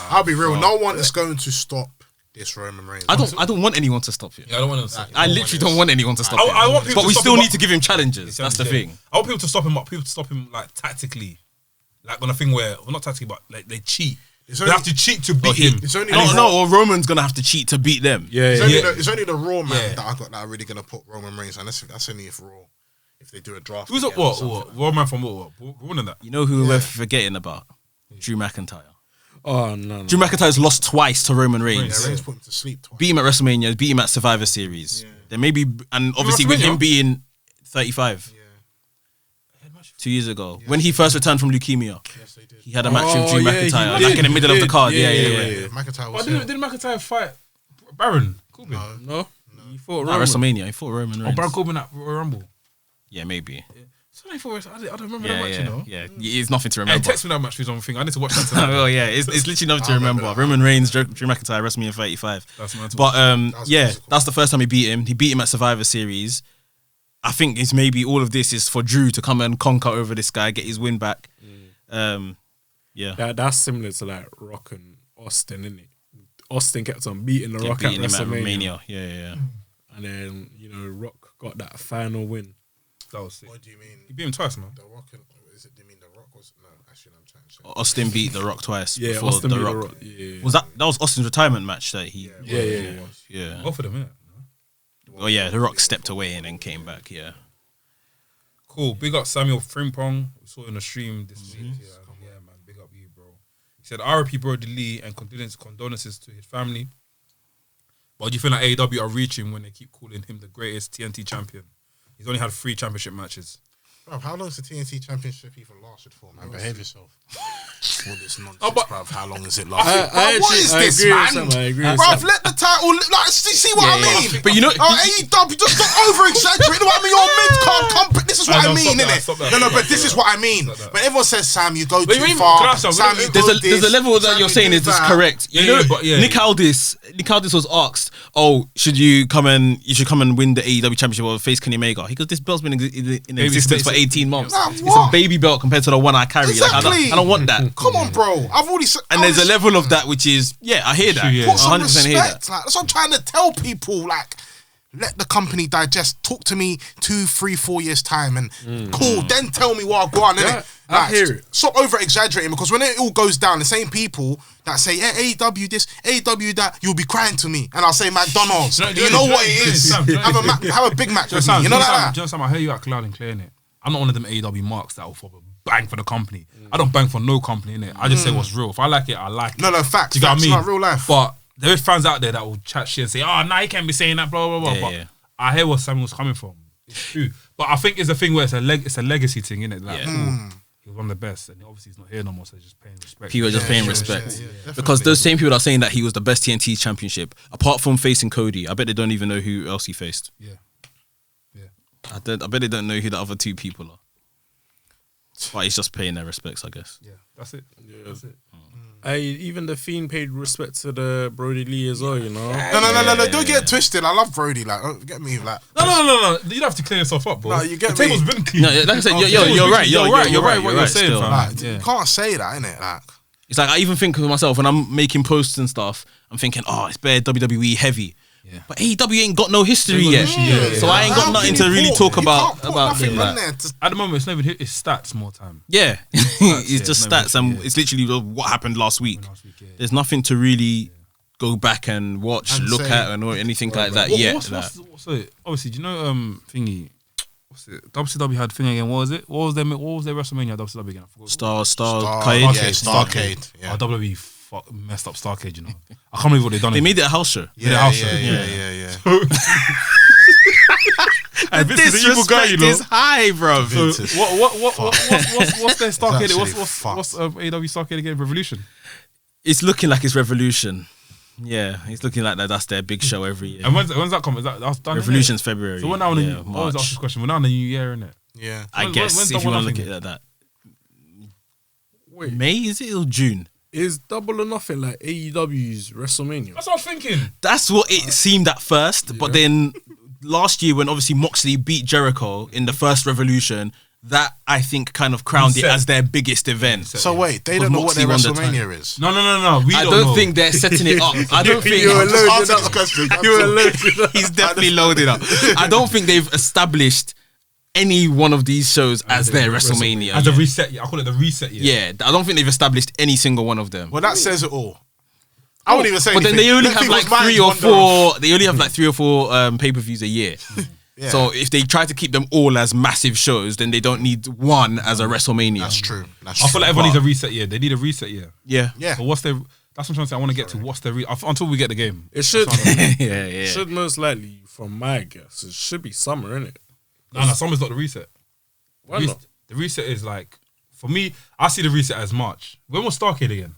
I'll be real. No one is going to stop this Roman Reigns. I don't want anyone to stop him. Yeah, I don't want to. I literally don't want anyone to stop him. I want people but to we stop still him, need but- to give him challenges. That's the thing. I want people to stop him, but people to stop him like tactically, like on a thing where, well, not tactically, but like they cheat. They have to cheat to beat him. It's only or Roman's gonna have to cheat to beat them. It's only the Raw man that I got that are really gonna put Roman Reigns, and that's only if Raw. If they do a draft. Who's what? Raw man from what? What that? You know who we're forgetting about? Drew McIntyre. Oh no. Drew McIntyre's lost twice to Roman Reigns. Reigns put him to sleep twice. Beat him at WrestleMania, beat him at Survivor Series. Then maybe, and obviously with him being 35. 2 years ago, when he first returned from leukemia, he had a match with Drew McIntyre, like in the middle of the card. Yeah. McIntyre But was didn't McIntyre fight Baron Corbin? No. He fought At Roman. WrestleMania, he fought Roman Or Reigns. Baron Corbin at Royal Rumble? Yeah, maybe. So I don't remember that match, you know. Yeah. It's nothing to Hey, remember. text me that match for his own thing. I need to watch that tonight. Oh yeah, it's literally nothing to remember. Roman Reigns, Drew McIntyre, WrestleMania 35. That's mad to But physical. that's the first time he beat him. He beat him at Survivor Series. I think it's maybe all of this is for Drew to come and conquer over this guy, get his win back. That's similar to like Rock and Austin, isn't it? Austin kept on beating the Rock at beating him at WrestleMania. Mania. Yeah. And then, Rock got that final win. That was sick. What do you mean? He beat him twice, man. The Rock? Do you mean the Rock was? No, actually, I'm trying to check. Austin beat The Rock twice. Yeah, before Austin The beat Rock. The Rock. Yeah. Was that was Austin's retirement match that he? Yeah. Both of them, innit? Oh yeah, The Rock stepped away and then came back. Yeah. Cool. Big up Samuel Frimpong. We saw it in the stream this week. Yeah, man. Big up you, bro. He said, RIP Brody Lee and condolences to his family. But do you feel like AEW are reaching when they keep calling him the greatest TNT champion? He's only had 3 championship matches. Bruv, how long is the TNT Championship even lasted for, man? Behave yourself. All this nonsense, but- bruv. How long is it lasted? I What is agree this, with man? Sam, I agree with Bruv, Sam. let the title. Like, see what I mean? But you know, AEW, just stop over exaggerating. What I mean, you're a mid-card company. This is what I mean, stop innit? that. No, but this is what I mean. When everyone says, Sam, you go But too you mean- far. can I say- Sam, you there's go a this. level that Sam, you're you saying do is just that. correct. Yeah, You know, but yeah. Nick Aldis was asked, "Oh, you should come and win the AEW championship or face Kenny Omega?" He goes, "This belt's been in existence for 18 months. Nah, It's a what? baby belt compared to the one I carry. Exactly. Like, I don't want that." Come on, bro. I've already said. And there's a level of that which is, I hear that. Yeah. Put some 100% hear that. respect. Like, that's what I'm trying to tell people. Like, let the company digest. Talk to me 2, 3, 4 years time, and cool. Then tell me what I go on. Yeah, Innit? I Like, hear it. Stop over exaggerating, because when it all goes down, the same people that say AEW this, AEW that, you'll be crying to me, and I'll say McDonald's. You know what it is. Have a Big Mac with me. You know that. Just I hear you out loud and clear, innit? I'm not one of them AEW marks that will bang for the company. I don't bang for no company, innit? I just say what's real. If I like it, I like it. No, facts. Do you get what I Facts, mean? not real life. But there is fans out there that will chat shit and say, "Oh, nah, you can't be saying that, blah blah blah." Yeah, But yeah. I hear where Samuel's coming from. It's true, but I think it's a thing where it's a legacy thing, innit? Like, cool. He was one of the best, and obviously he's not here no more, so he's just paying respect. People are just paying respect. Because those same people are saying that he was the best TNT championship, apart from facing Cody. I bet they don't even know who else he faced. Yeah. I bet they don't know who the other two people are. But he's just paying their respects, I guess. Yeah, that's it. Yeah, that's it. Even the Fiend paid respect to the Brody Lee as well, you know. No, don't get it twisted. I love Brody. Like, don't get me like. No. You don't have to clear yourself up, bro. No, you get the me. table's been clean. No, like I said, you're right. You're right. What you're saying, fam. Like, you can't say that, innit? Like, It's like I even think of myself when I'm making posts and stuff. I'm thinking, it's bare WWE heavy. Yeah. But AEW ain't got no history yet, so I ain't got nothing to really talk about them. At the moment, it's not even it's stats more time. Yeah, it's just stats, and it's literally what happened last week. There's nothing to really go back and watch, look at, or anything like that yet. What's it? Obviously, do you know thingy? What's it? WCW had thing again. What was it? What was their WrestleMania WCW again? I forgot. Starcade. Yeah, Starcade. Yeah. WWE messed up Starcade, you know. I can't believe what they've done. They made it a house show. Yeah. And Vince is an evil guy, you know. Is high, bro. So what's their Starcade? What's AEW Starcade again? Revolution. It's looking like it's Revolution. Yeah, it's looking like that's their big show every year. And when's that coming? That's done. Revolution's February. So we're now in the March. I always ask this question. We're now in the new year, innit? Yeah. I guess if you want to look at it like that. Wait, May is it or June? is Double or Nothing like AEW's WrestleMania? That's what I was thinking. That's what it seemed at first, but then last year when obviously Moxley beat Jericho in the first Revolution, that I think kind of crowned it as their biggest event. So wait, they don't know what their WrestleMania is. No. I don't think they're setting it up. I don't think he's definitely loaded up. I don't think they've established any one of these shows as their WrestleMania. As a reset year. I call it the reset year. Yeah, I don't think they've established any single one of them. Well, that says it all. I wouldn't even say but anything. then they only Let have like people's three or minds wander four. They only have like 3 or 4 pay-per-views a year. Yeah. So if they try to keep them all as massive shows, then they don't need one as a WrestleMania. That's true. I feel like everyone needs a reset year. They need a reset year. Yeah. So what's their? That's what I'm trying to say. I want to get to what's their until we get the game. It should. Yeah. Should most likely, from my guess, it should be summer, innit? No, summer's not the reset. Why not? The reset is like, for me, I see the reset as March. When was Starcade again?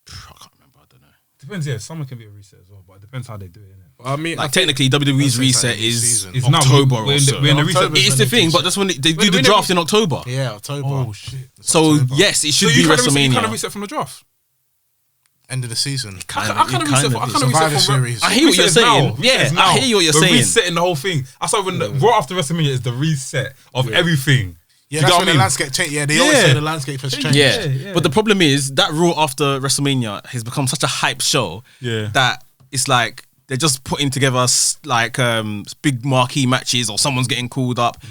I can't remember. I don't know. Depends. Yeah, summer can be a reset as well, but it depends how they do it. Innit? I mean, Like technically, WWE's reset is It's October now, or so. we're in the reset. It's the thing, but that's when they do the draft in October. Yeah, October. Oh shit! So yes, it should be You WrestleMania. kind of reset from the draft. End of the season. I kind of reset from Survivor Series. I hear what you're saying. Yeah, I hear what you're saying. We're resetting the whole thing. I saw when Raw after WrestleMania is the reset of everything. Yeah, that's when the landscape changed. Yeah, they always say the landscape has changed. Yeah, but the problem is that Raw after WrestleMania has become such a hype show that it's like they're just putting together like big marquee matches or someone's getting called up.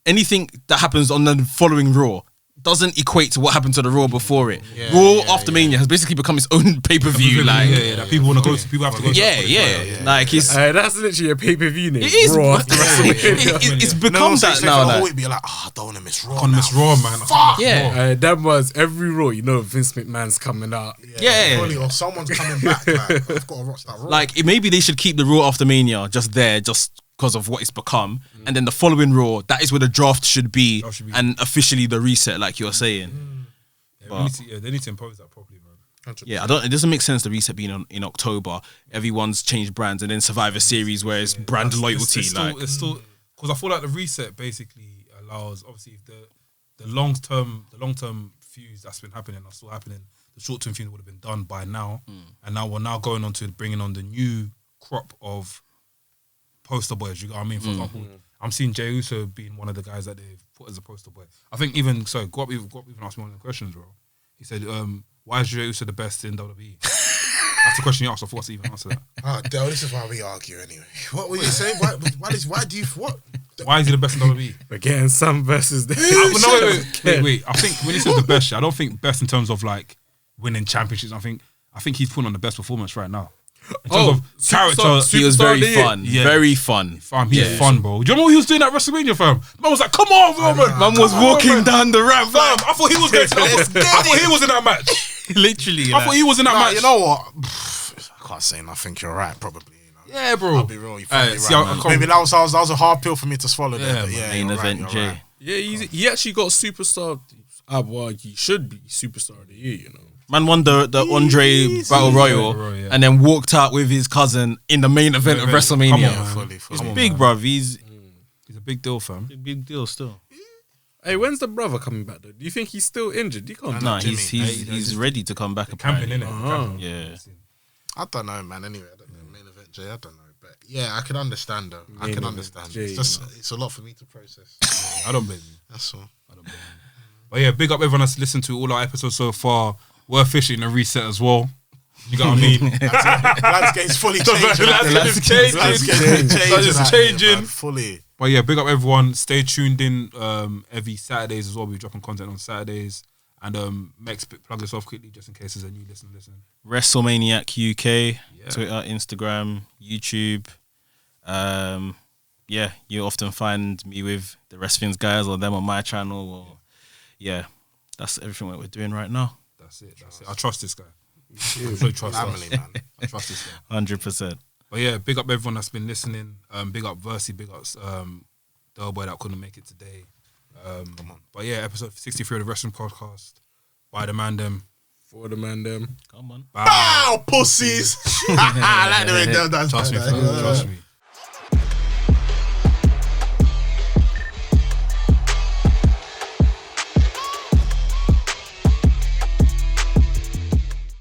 Anything that happens on the following Raw doesn't equate to what happened to the Raw before it. Raw after Mania has basically become its own pay-per-view. Like, that people want to go to. People have to go to. Yeah. Like it's that's literally a pay-per-view name. it is. Raw after WrestleMania. It's become that now. Like, Like, be like, I don't want to miss Raw. I can't miss Raw, man. Fuck. yeah. That was every Raw. You know, Vince McMahon's coming out. Yeah. Fully, or someone's coming back. Like, I've got to watch that Raw. Like maybe they should keep the Raw after Mania just because of what it's become, and then the following Raw, that is where the draft should be, and officially the reset, like you're saying. They need to impose that properly, man. Yeah, it doesn't make sense the reset being in October. Everyone's changed brands, and then Survivor Series where it's brand loyalty. It's still because I feel like the reset basically allows, obviously, if the long term feuds that's been happening are still happening, the short term feud would have been done by now, and now we're now going on to bringing on the new crop of poster boys. You know what I mean? For example, I'm seeing Jey Uso being one of the guys that they've put as a poster boy. I think even so, Guap even asked me one of the questions, bro. He said, "Why is Jey Uso the best in WWE?" That's the question you asked. I forgot to even answer that. Oh, Del, this is why we argue anyway. What were you saying? Why do you what? Why is he the best in WWE? We're getting some versus the. Wait. I think when he says the best, I don't think best in terms of like winning championships. I think he's putting on the best performance right now. In terms of character, he was very fun. Yeah. Very fun. He's fun, bro. Do you know what he was doing at WrestleMania, fam? Man was like, "Come on, Roman." Man was walking down the ramp, fam. I thought he was going to. I thought he was in that match. Literally. I thought he was in that match. You know what? I can't say nothing. You're right, probably. You know. Yeah, bro. I'll be real. You probably see, right, I man. can't- Maybe that was a hard pill for me to swallow. Yeah, There, but man. yeah, Main you're event right, J. you're right. Yeah, he actually got superstar. Well, he should be superstar of the year, you know. Man won the Andre Battle Royal Royal, yeah. and then walked out with his cousin in the main event of WrestleMania. Come on, Fully. He's big, bruv. He's He's a big deal, fam. a big deal still. Hey, when's the brother coming back though? Do you think he's still injured? He can't. Nah, Jimmy. he's ready to come back. Camping, Apparently. innit? Yeah. I don't know, man. Anyway, I don't know. Main event J. I don't know, but yeah, I can understand though. I can event understand. J, It's a lot for me to process. I don't blame you. That's all. But yeah, big up everyone that's listened to all our episodes so far. We're fishing a reset as well. You got what I mean? Landscape's fully changing. Landscape's Landscape's changing. Fully. But yeah, big up everyone. Stay tuned in every Saturdays as well. We're dropping content on Saturdays. And Max, plug yourself quickly just in case there's a new listen. WrestleManiac UK, Twitter, Instagram, YouTube. Yeah, you often find me with the WrestleThings guys or them on my channel. Or yeah, that's everything that we're doing right now. That's it. I trust this guy. I really trust Family, us. man. I trust this guy. 100%. But yeah, big up everyone that's been listening. Big up Versy, big up the boy that couldn't make it today. But yeah, episode 63 of the Wrestling Podcast by the Mandem. For the Mandem. Come on. Bow, pussies. I like the way they've done Trust me, that. fam. Trust me.